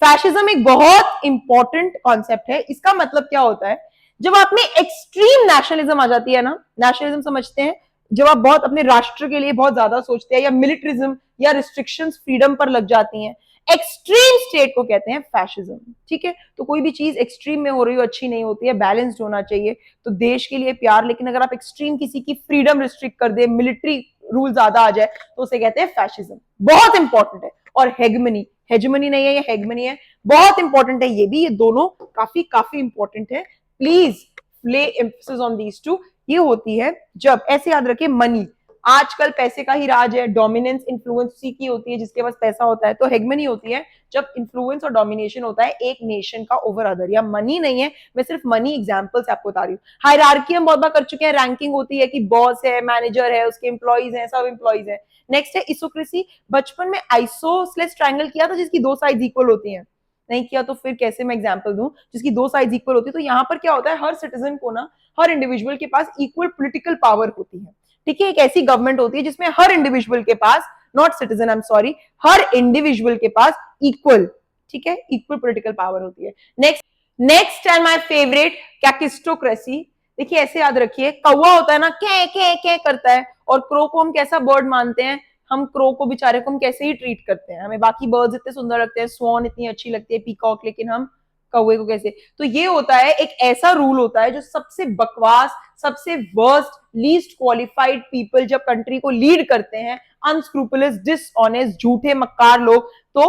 फैशिज्म एक बहुत इंपॉर्टेंट कॉन्सेप्ट है। इसका मतलब क्या होता है, जब आप में एक्सट्रीम नेशनलिज्म आ जाती है ना, नेशनलिज्म समझते हैं, जब आप बहुत अपने राष्ट्र के लिए बहुत ज्यादा सोचते हैं, या मिलिट्रिज्म या रिस्ट्रिक्शंस फ्रीडम पर लग जाती हैं, एक्सट्रीम स्टेट को कहते हैं फैशिज्म, ठीक है। तो कोई भी चीज एक्सट्रीम में हो रही हो अच्छी नहीं होती है, बैलेंस्ड होना चाहिए। तो देश के लिए प्यार, लेकिन अगर आप एक्सट्रीम किसी की फ्रीडम रिस्ट्रिक्ट कर दे, मिलिट्री रूल ज्यादा आ जाए, तो उसे कहते हैं फैशिज्म, बहुत इंपॉर्टेंट है। और हेगमनी, हेजमनी नहीं है ये, हेगमनी है, बहुत इंपॉर्टेंट है ये भी, ये दोनों काफी काफी इंपॉर्टेंट है, please play emphasis on these two. ये होती है जब, ऐसे याद रखिए, मनी, आजकल पैसे का ही राज है, डोमिनेंस इन्फ्लुएंस उसी की होती है जिसके पास पैसा होता है। तो हेगमनी होती है जब इन्फ्लुएंस और डोमिनेशन होता है एक नेशन का ओवर अदर, या मनी नहीं है, मैं सिर्फ मनी एग्जांपल से आपको बता रही हूँ। हायरार्की हम बहुत बार कर चुके हैं, रैंकिंग होती है कि बॉस है, मैनेजर है, उसके एम्प्लॉइज हैं, सब एम्प्लॉइज है। नेक्स्ट है इसोक्रेसी, बचपन में आइसोसेलेस ट्रायंगल किया था जिसकी दो साइड इक्वल होती हैं, नहीं किया तो फिर कैसे मैं एग्जांपल दूं, जिसकी दो साइड इक्वल होती है। तो यहाँ पर क्या होता है, हर सिटीजन को ना, हर इंडिविजुअल के पास इक्वल पॉलिटिकल पावर होती है, ठीक है। एक ऐसी गवर्नमेंट होती है जिसमें हर इंडिविजुअल के पास, not citizen, I am sorry, हर इंडिविजुअल के पास इक्वल, ठीक है, इक्वल पॉलिटिकल पावर होती है। Next and my favourite, kakistocracy. देखिए ऐसे याद रखिए, कौवा होता है ना, कै कै कै करता है, और क्रो को हम कैसा बर्ड मानते हैं, हम क्रो को बेचारे को हम कैसे ही ट्रीट करते हैं, हमें बाकी बर्ड्स इतने सुंदर लगते हैं, स्वॉन इतनी अच्छी लगती है, पीकॉक, लेकिन हम कौवे को कैसे। तो ये होता है एक ऐसा रूल होता है जो सबसे बकवास, सबसे वर्स्ट, लीस्ट क्वालिफाइड पीपल जब कंट्री को लीड करते हैं, अनस्क्रूपुलस, डिसऑनेस्ट, झूठे मक्कार लोग, तो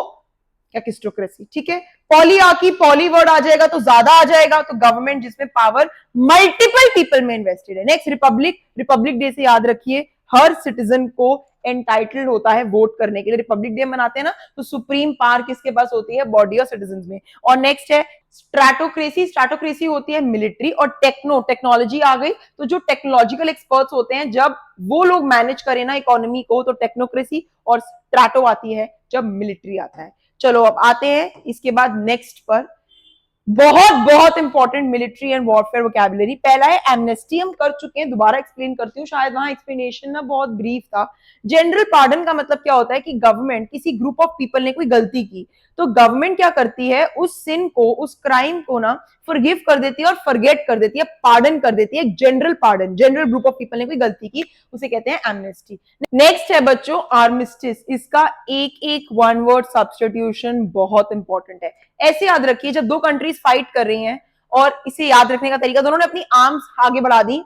कैकिस्टोक्रेसी, ठीक है। पॉलीआर्की, पॉली वर्ड आ जाएगा तो ज्यादा आ जाएगा, तो गवर्नमेंट जिसमें पावर मल्टीपल पीपल में इन्वेस्टेड है। नेक्स्ट रिपब्लिक, रिपब्लिक डे से याद रखिए, हर सिटीजन को एंटाइटल्ड होता है वोट करने के लिए। रिपब्लिक डे मनाते हैं ना, तो सुप्रीम पावर किसके पास होती है, बॉडी ऑफ सिटीजन में। और नेक्स्ट है स्ट्रैटोक्रेसी, स्ट्रैटोक्रेसी होती है मिलिट्री। और टेक्नो, टेक्नोलॉजी आ गई, तो जो टेक्नोलॉजिकल एक्सपर्ट्स होते हैं जब वो लोग मैनेज करें ना इकोनॉमी को, तो टेक्नोक्रेसी। और स्ट्रैटो आती है जब मिलिट्री आता है। चलो अब आते हैं इसके बाद नेक्स्ट पर, बहुत बहुत important military and warfare vocabulary. पहला है एमनेस्टी, हम कर चुके हैं, दोबारा एक्सप्लेन करती हूँ, शायद वहां एक्सप्लेनेशन ना बहुत ब्रीफ था। जनरल पार्डन का मतलब क्या होता है कि गवर्नमेंट, किसी ग्रुप ऑफ पीपल ने कोई गलती की, तो गवर्नमेंट क्या करती है, उस सिन को, उस क्राइम को ना फॉरगिव कर देती है और फॉरगेट कर देती है, पार्डन कर देती है। General pardon, general group of people ने कोई गलती की, उसे कहते हैं एमनेस्टी। नेक्स्ट है बच्चों आर्मिस्टिस, इसका एक एक वन वर्ड सब्स्टिट्यूशन बहुत इंपॉर्टेंट है। ऐसे याद रखिए, जब दो कंट्रीज फाइट कर रही हैं, और इसे याद रखने का तरीका, दोनों ने अपनी आर्म्स आगे बढ़ा दी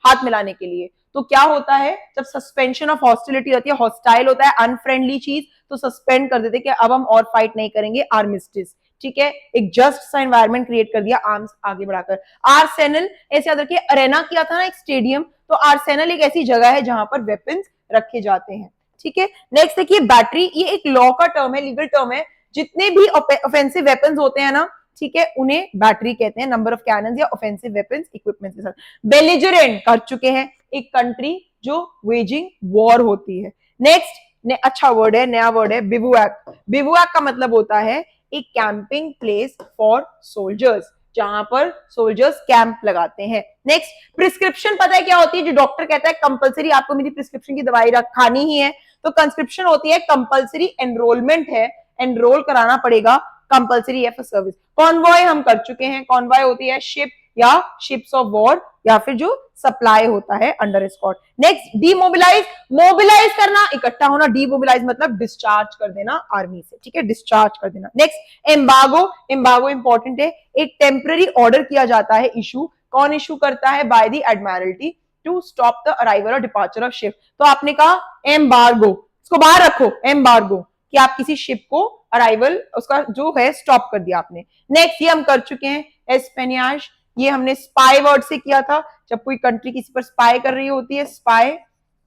हाथ मिलाने के लिए, तो क्या होता है, जब सस्पेंशन ऑफ हॉस्टिलिटी होती है, हॉस्टाइल होता है अनफ्रेंडली चीज, तो सस्पेंड कर देते कि अब हम और फाइट नहीं करेंगे, आर्मिस्टिस, ठीक है। एक जस्ट सा एनवायरनमेंट क्रिएट कर दिया आर्म्स आगे बढ़ाकर। आर्सेनल, ऐसे याद रखिए, अरेना किया था ना एक स्टेडियम, तो आर्सेनल एक ऐसी जगह है जहां पर वेपन्स रखे जाते हैं। ठीक है, नेक्स्ट देखिए बैटरी, ये एक लॉ का टर्म है, लीगल टर्म है। जितने भी ऑफेंसिव वेपन्स होते हैं ना, ठीक है, उन्हें बैटरी कहते हैं, नंबर ऑफ कैनन या ऑफेंसिव वेपन्स इक्विपमेंट के साथ। बेलिजरेंट कर चुके हैं, एक कंट्री जो वेजिंग वॉर होती है। नेक्स्ट अच्छा वर्ड है, नया वर्ड है, बिवुएक। बिवुएक का मतलब होता है एक कैंपिंग प्लेस फॉर सोल्जर्स, जहां पर सोल्जर्स कैंप लगाते हैं। नेक्स्ट प्रिस्क्रिप्शन, पता है क्या होती है? जो डॉक्टर कहता है कंपलसरी आपको मेरी प्रिस्क्रिप्शन की दवाई खानी ही है, तो कंस्क्रिप्शन होती है कंपलसरी एनरोलमेंट है, एनरोल कराना पड़ेगा, कंपलसरी है फॉर सर्विस। कॉन्वॉय हम कर चुके हैं, कॉन्वॉय होती है शिप या शिप्स ऑफ वॉर या फिर जो सप्लाई होता है अंडर एस्कॉर्ट। नेक्स्ट डीमोबिलाइज, मोबिलाइज करना, इकट्ठा होना, डीमोबिलाइज मतलब डिस्चार्ज कर देना आर्मी से, ठीक है, डिस्चार्ज कर देना। नेक्स्ट एम्बागो, एम्बागो इंपॉर्टेंट है, एक टेम्पररी ऑर्डर किया जाता है इशू, कौन इशू करता है? By the admiralty to stop the arrival और डिपार्चर ऑफ शिप। तो आपने कहा एम्बार्गो, इसको बाहर रखो, एम्बार्गो कि आप किसी शिप को अराइवल उसका जो है स्टॉप कर दिया आपने। नेक्स्ट ये हम कर चुके हैं एस्पेनियाज, ये हमने स्पाई वर्ड से किया था, जब कोई कंट्री किसी पर स्पाई कर रही होती है, स्पाई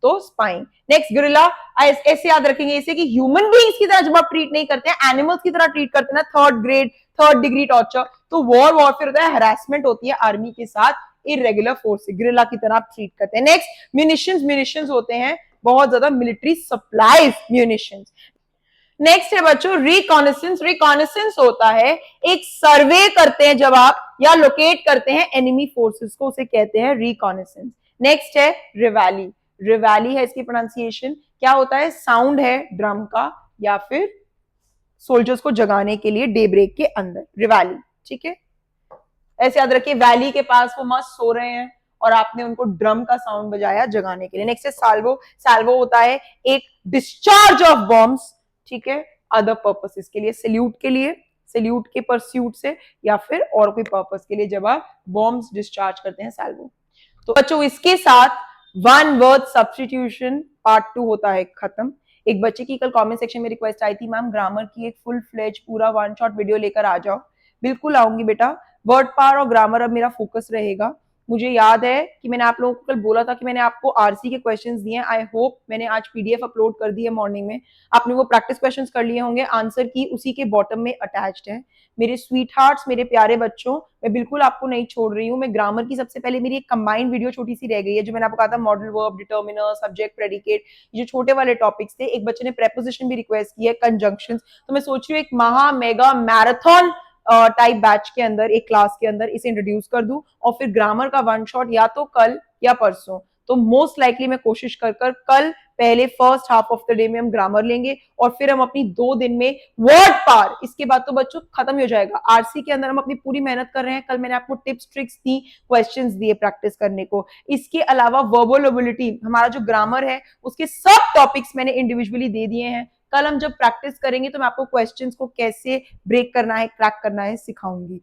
तो स्पाइंग। नेक्स्ट गुरिल्ला, ऐसे याद रखेंगे इसे कि ह्यूमन बीइंग्स की तरह जब आप ट्रीट नहीं करते हैं, एनिमल्स की तरह ट्रीट करते हैं ना, third grade third degree torture, तो वॉर वॉरफेयर होता है, हरासमेंट होती है आर्मी के साथ इरेगुलर फोर्स से, गुरिल्ला की तरह आप ट्रीट करते हैं। नेक्स्ट म्यूनिशंस, म्यूनिशंस होते हैं बहुत ज्यादा मिलिट्री सप्लाईज म्यूनिशंस। नेक्स्ट है बच्चों रिकॉनेसेंस, रिकॉनेसेंस होता है एक सर्वे करते हैं जब आप या लोकेट करते हैं एनिमी फोर्सेस को, उसे कहते हैं रिकॉनेसेंस। नेक्स्ट है रिवैली, रिवैली है इसकी प्रोनाउंसिएशन, क्या होता है? साउंड है ड्रम का या फिर सोल्जर्स को जगाने के लिए डे ब्रेक के अंदर, रिवैली। ठीक है, ऐसे याद रखिए वैली के पास वो मस्त सो रहे हैं और आपने उनको ड्रम का साउंड बजाया जगाने के लिए। नेक्स्ट है साल्वो, साल्वो होता है एक डिस्चार्ज ऑफ बॉम्ब्स, ठीक है, अदर पर्पसेस के लिए, सैल्यूट के लिए, सैल्यूट के परस्यूट से या फिर और कोई पर्पस के लिए जब आप बॉम्ब्स डिस्चार्ज करते हैं, साल्वो। तो बच्चों इसके साथ वन वर्ड सब्स्टिट्यूशन पार्ट 2 होता है खत्म। एक बच्चे की कल कमेंट सेक्शन में रिक्वेस्ट आई थी, मैम ग्रामर की एक फुल फ्लेज पूरा वन शॉट वीडियो लेकर आ जाओ। बिल्कुल आऊंगी बेटा, वर्ड पावर और ग्रामर अब मेरा फोकस रहेगा। मुझे याद है कि मैंने आप लोगों को कल बोला था कि मैंने आपको आरसी के क्वेश्चंस दिए हैं, आई होप मैंने आज पीडीएफ अपलोड कर दी है मॉर्निंग में, आपने वो प्रैक्टिस क्वेश्चंस कर लिए होंगे, आंसर की उसी के बॉटम में अटैच्ड है। मेरे स्वीट हार्ट्स, मेरे प्यारे बच्चों, मैं बिल्कुल आपको नहीं छोड़ रही हूँ। मैं ग्रामर की सबसे पहले मेरी एक कंबाइंड वीडियो छोटी सी रह गई है, जो मैंने आपको कहा था modal verb, determiner, subject, predicate, जो छोटे वाले टॉपिक्स थे। एक बच्चे ने प्रेपोजिशन भी रिक्वेस्ट की है, कंजंक्शंस, तो मैं सोच रही हूँ एक महा मेगा मैराथन टाइप बैच के अंदर, एक क्लास के अंदर इसे इंट्रोड्यूस कर दूं और फिर ग्रामर का वन शॉट या तो कल या परसों, तो मोस्ट लाइकली मैं कोशिश कर कल पहले first half of the day में हम ग्रामर लेंगे और फिर हम अपनी 2 दिन में वर्ड पार, इसके बाद तो बच्चों खत्म हो जाएगा। आरसी के अंदर हम अपनी पूरी मेहनत कर रहे हैं, कल मैंने आपको टिप्स ट्रिक्स दी, क्वेश्चंस दिए प्रैक्टिस करने को। इसके अलावा वर्बल एबिलिटी, हमारा जो ग्रामर है उसके सब टॉपिक्स मैंने इंडिविजुअली दे दिए हैं। कल हम जब प्रैक्टिस करेंगे तो मैं आपको क्वेश्चंस को कैसे ब्रेक करना है, क्रैक करना है सिखाऊंगी।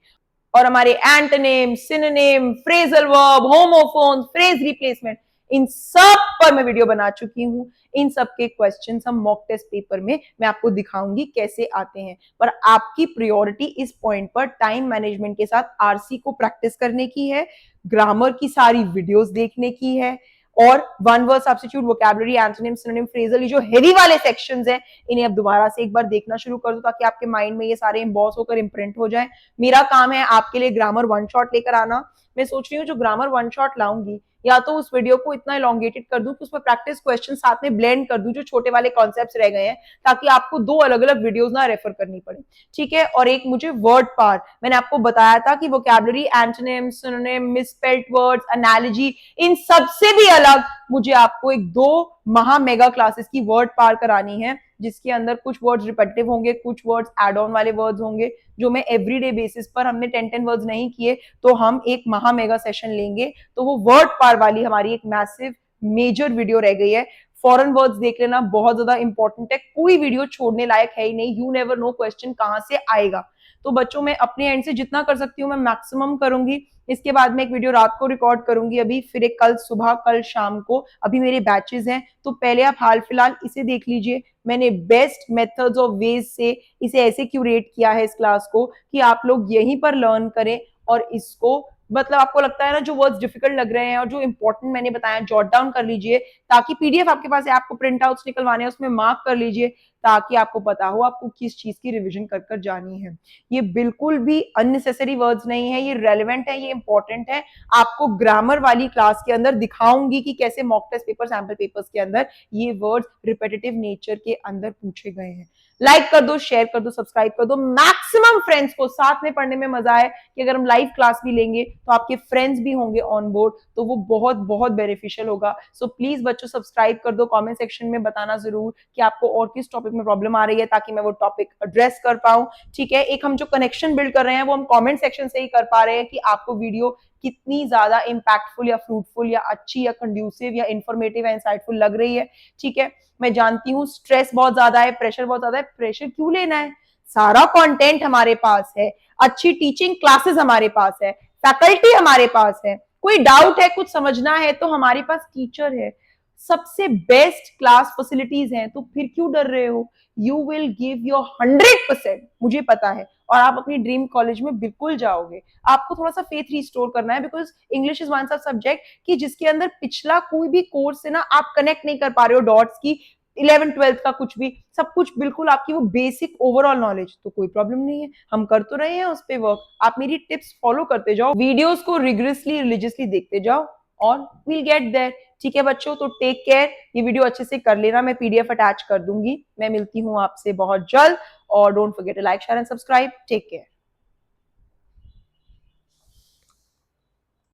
और हमारे antonym, synonym, phrasal verb, homophone, phrase replacement, इन सब पर मैं वीडियो बना चुकी हूं। इन सब के क्वेश्चंस हम मॉक टेस्ट पेपर में मैं आपको दिखाऊंगी कैसे आते हैं। पर आपकी प्रायोरिटी इस पॉइंट पर टाइम मैनेजमेंट के साथ आरसी को प्रैक्टिस करने की है, ग्रामर की सारी वीडियोस देखने की है और one word substitute, vocabulary, antonym, synonym, phrasal, ये जो हेवी वाले सेक्शंस हैं, इन्हें अब दोबारा से एक बार देखना शुरू कर दो ताकि आपके माइंड में ये सारे एम्बॉस होकर इम्प्रिंट हो जाए। मेरा काम है आपके लिए ग्रामर वन शॉट लेकर आना। मैं सोच रही हूँ जो ग्रामर वन शॉट लाऊंगी, या तो उस वीडियो को इतना इलोंगेटेड कर दूं कि उसमें प्रैक्टिस क्वेश्चन साथ में ब्लेंड कर दूं, जो छोटे वाले कॉन्सेप्ट्स रह गए हैं, ताकि आपको 2 अलग अलग वीडियोस ना रेफर करनी पड़े, ठीक है। और एक मुझे वर्ड पार, मैंने आपको बताया था कि vocabulary, antonym, synonym, misspelled words, analogy, इन सबसे भी अलग मुझे आपको एक 2 महा मेगा क्लासेस की वर्ड पार करानी है, जिसके अंदर कुछ वर्ड्स रिपीटिव होंगे, कुछ वर्ड्स एड ऑन वाले वर्ड्स होंगे, जो मैं एवरीडे बेसिस पर, हमने 10 वर्ड्स नहीं किए तो हम एक महा मेगा सेशन लेंगे, तो वो वर्ड पार वाली हमारी एक मैसिव मेजर वीडियो रह गई है। फॉरेन वर्ड्स देख लेना, बहुत ज्यादा इंपॉर्टेंट है, कोई वीडियो छोड़ने लायक है ही नहीं, यू नेवर नो क्वेश्चन कहां से आएगा। तो बच्चों मैं अपने एंड से जितना कर सकती हूँ मैं मैक्सिमम करूंगी। इसके बाद में एक वीडियो रात को रिकॉर्ड करूंगी, अभी फिर एक कल सुबह, कल शाम को, अभी मेरे बैचेस हैं, तो पहले आप हाल फिलहाल इसे देख लीजिए। मैंने बेस्ट मेथड्स और वेज से इसे ऐसे क्यूरेट किया है इस क्लास को कि आप लोग यहीं पर लर्न करें और इसको मतलब आपको लगता है ना जो वर्ड्स डिफिकल्ट लग रहे हैं और जो इंपॉर्टेंट मैंने बताया जॉट डाउन कर लीजिए, ताकि पीडीएफ आपके पास है, आपको प्रिंट आउट्स निकलवाने हैं उसमें मार्क कर लीजिए, ताकि आपको पता हो आपको किस चीज की रिवीजन कर कर जानी है। ये बिल्कुल भी अननेसेसरी वर्ड्स नहीं है, ये रेलिवेंट है, ये इंपॉर्टेंट है। आपको ग्रामर वाली क्लास के अंदर दिखाऊंगी कि कैसे mock test paper, sample papers के अंदर ये वर्ड्स रिपीटेटिव नेचर के अंदर पूछे गए हैं। लाइक कर दो, शेयर कर दो, सब्सक्राइब कर दो, मैक्सिमम फ्रेंड्स को, साथ में पढ़ने में मजा है कि अगर हम लाइव क्लास भी लेंगे तो आपके फ्रेंड्स भी होंगे ऑन बोर्ड, तो वो बहुत बहुत बेनिफिशियल होगा। सो प्लीज बच्चों सब्सक्राइब कर दो, कमेंट सेक्शन में बताना जरूर कि आपको और किस टॉपिक में प्रॉब्लम आ रही है, ताकि मैं वो टॉपिक एड्रेस कर पाऊं। ठीक है, एक हम जो कनेक्शन बिल्ड कर रहे हैं वो हम कमेंट सेक्शन से ही कर पा रहे हैं कि आपको वीडियो कितनी ज्यादा इंपैक्टफुल या फ्रूटफुल या अच्छी या कंड्यूसिव या इंफॉर्मेटिव या इंसाइटफुल लग रही है। ठीक है, मैं जानती हूँ स्ट्रेस बहुत ज्यादा है, प्रेशर बहुत ज्यादा है, प्रेशर क्यों लेना है, सारा कंटेंट हमारे पास है, अच्छी टीचिंग क्लासेस हमारे पास है, फैकल्टी हमारे पास है, कोई डाउट है, कुछ समझना है तो हमारे पास टीचर है, सबसे बेस्ट क्लास फैसिलिटीज हैं, तो फिर क्यों डर रहे हो। यू विल गिव योर 100%, मुझे पता है, और आप अपनी ड्रीम कॉलेज में बिल्कुल जाओगे। आपको थोड़ा सा फेथ रिस्टोर करना है, because English is one such subject कि जिसके अंदर पिछला कोई भी कोर्स है ना आप कनेक्ट नहीं कर पा रहे हो डॉट्स की, 11th 12th का कुछ भी, सब कुछ बिल्कुल आपकी वो बेसिक ओवरऑल नॉलेज, तो कोई प्रॉब्लम नहीं है, हम कर तो रहे हैं उस पे वर्क। आप मेरी टिप्स फॉलो करते जाओ, वीडियोस को रिगरसली रिलीजियसली देखते जाओ, और विल गेट देयर। ठीक है बच्चों, तो टेक केयर, ये वीडियो अच्छे से कर लेना, मैं पीडीएफ अटैच कर दूंगी। मैं मिलती हूँ आपसे बहुत जल्द, और don't forget to like, share and subscribe. Take care.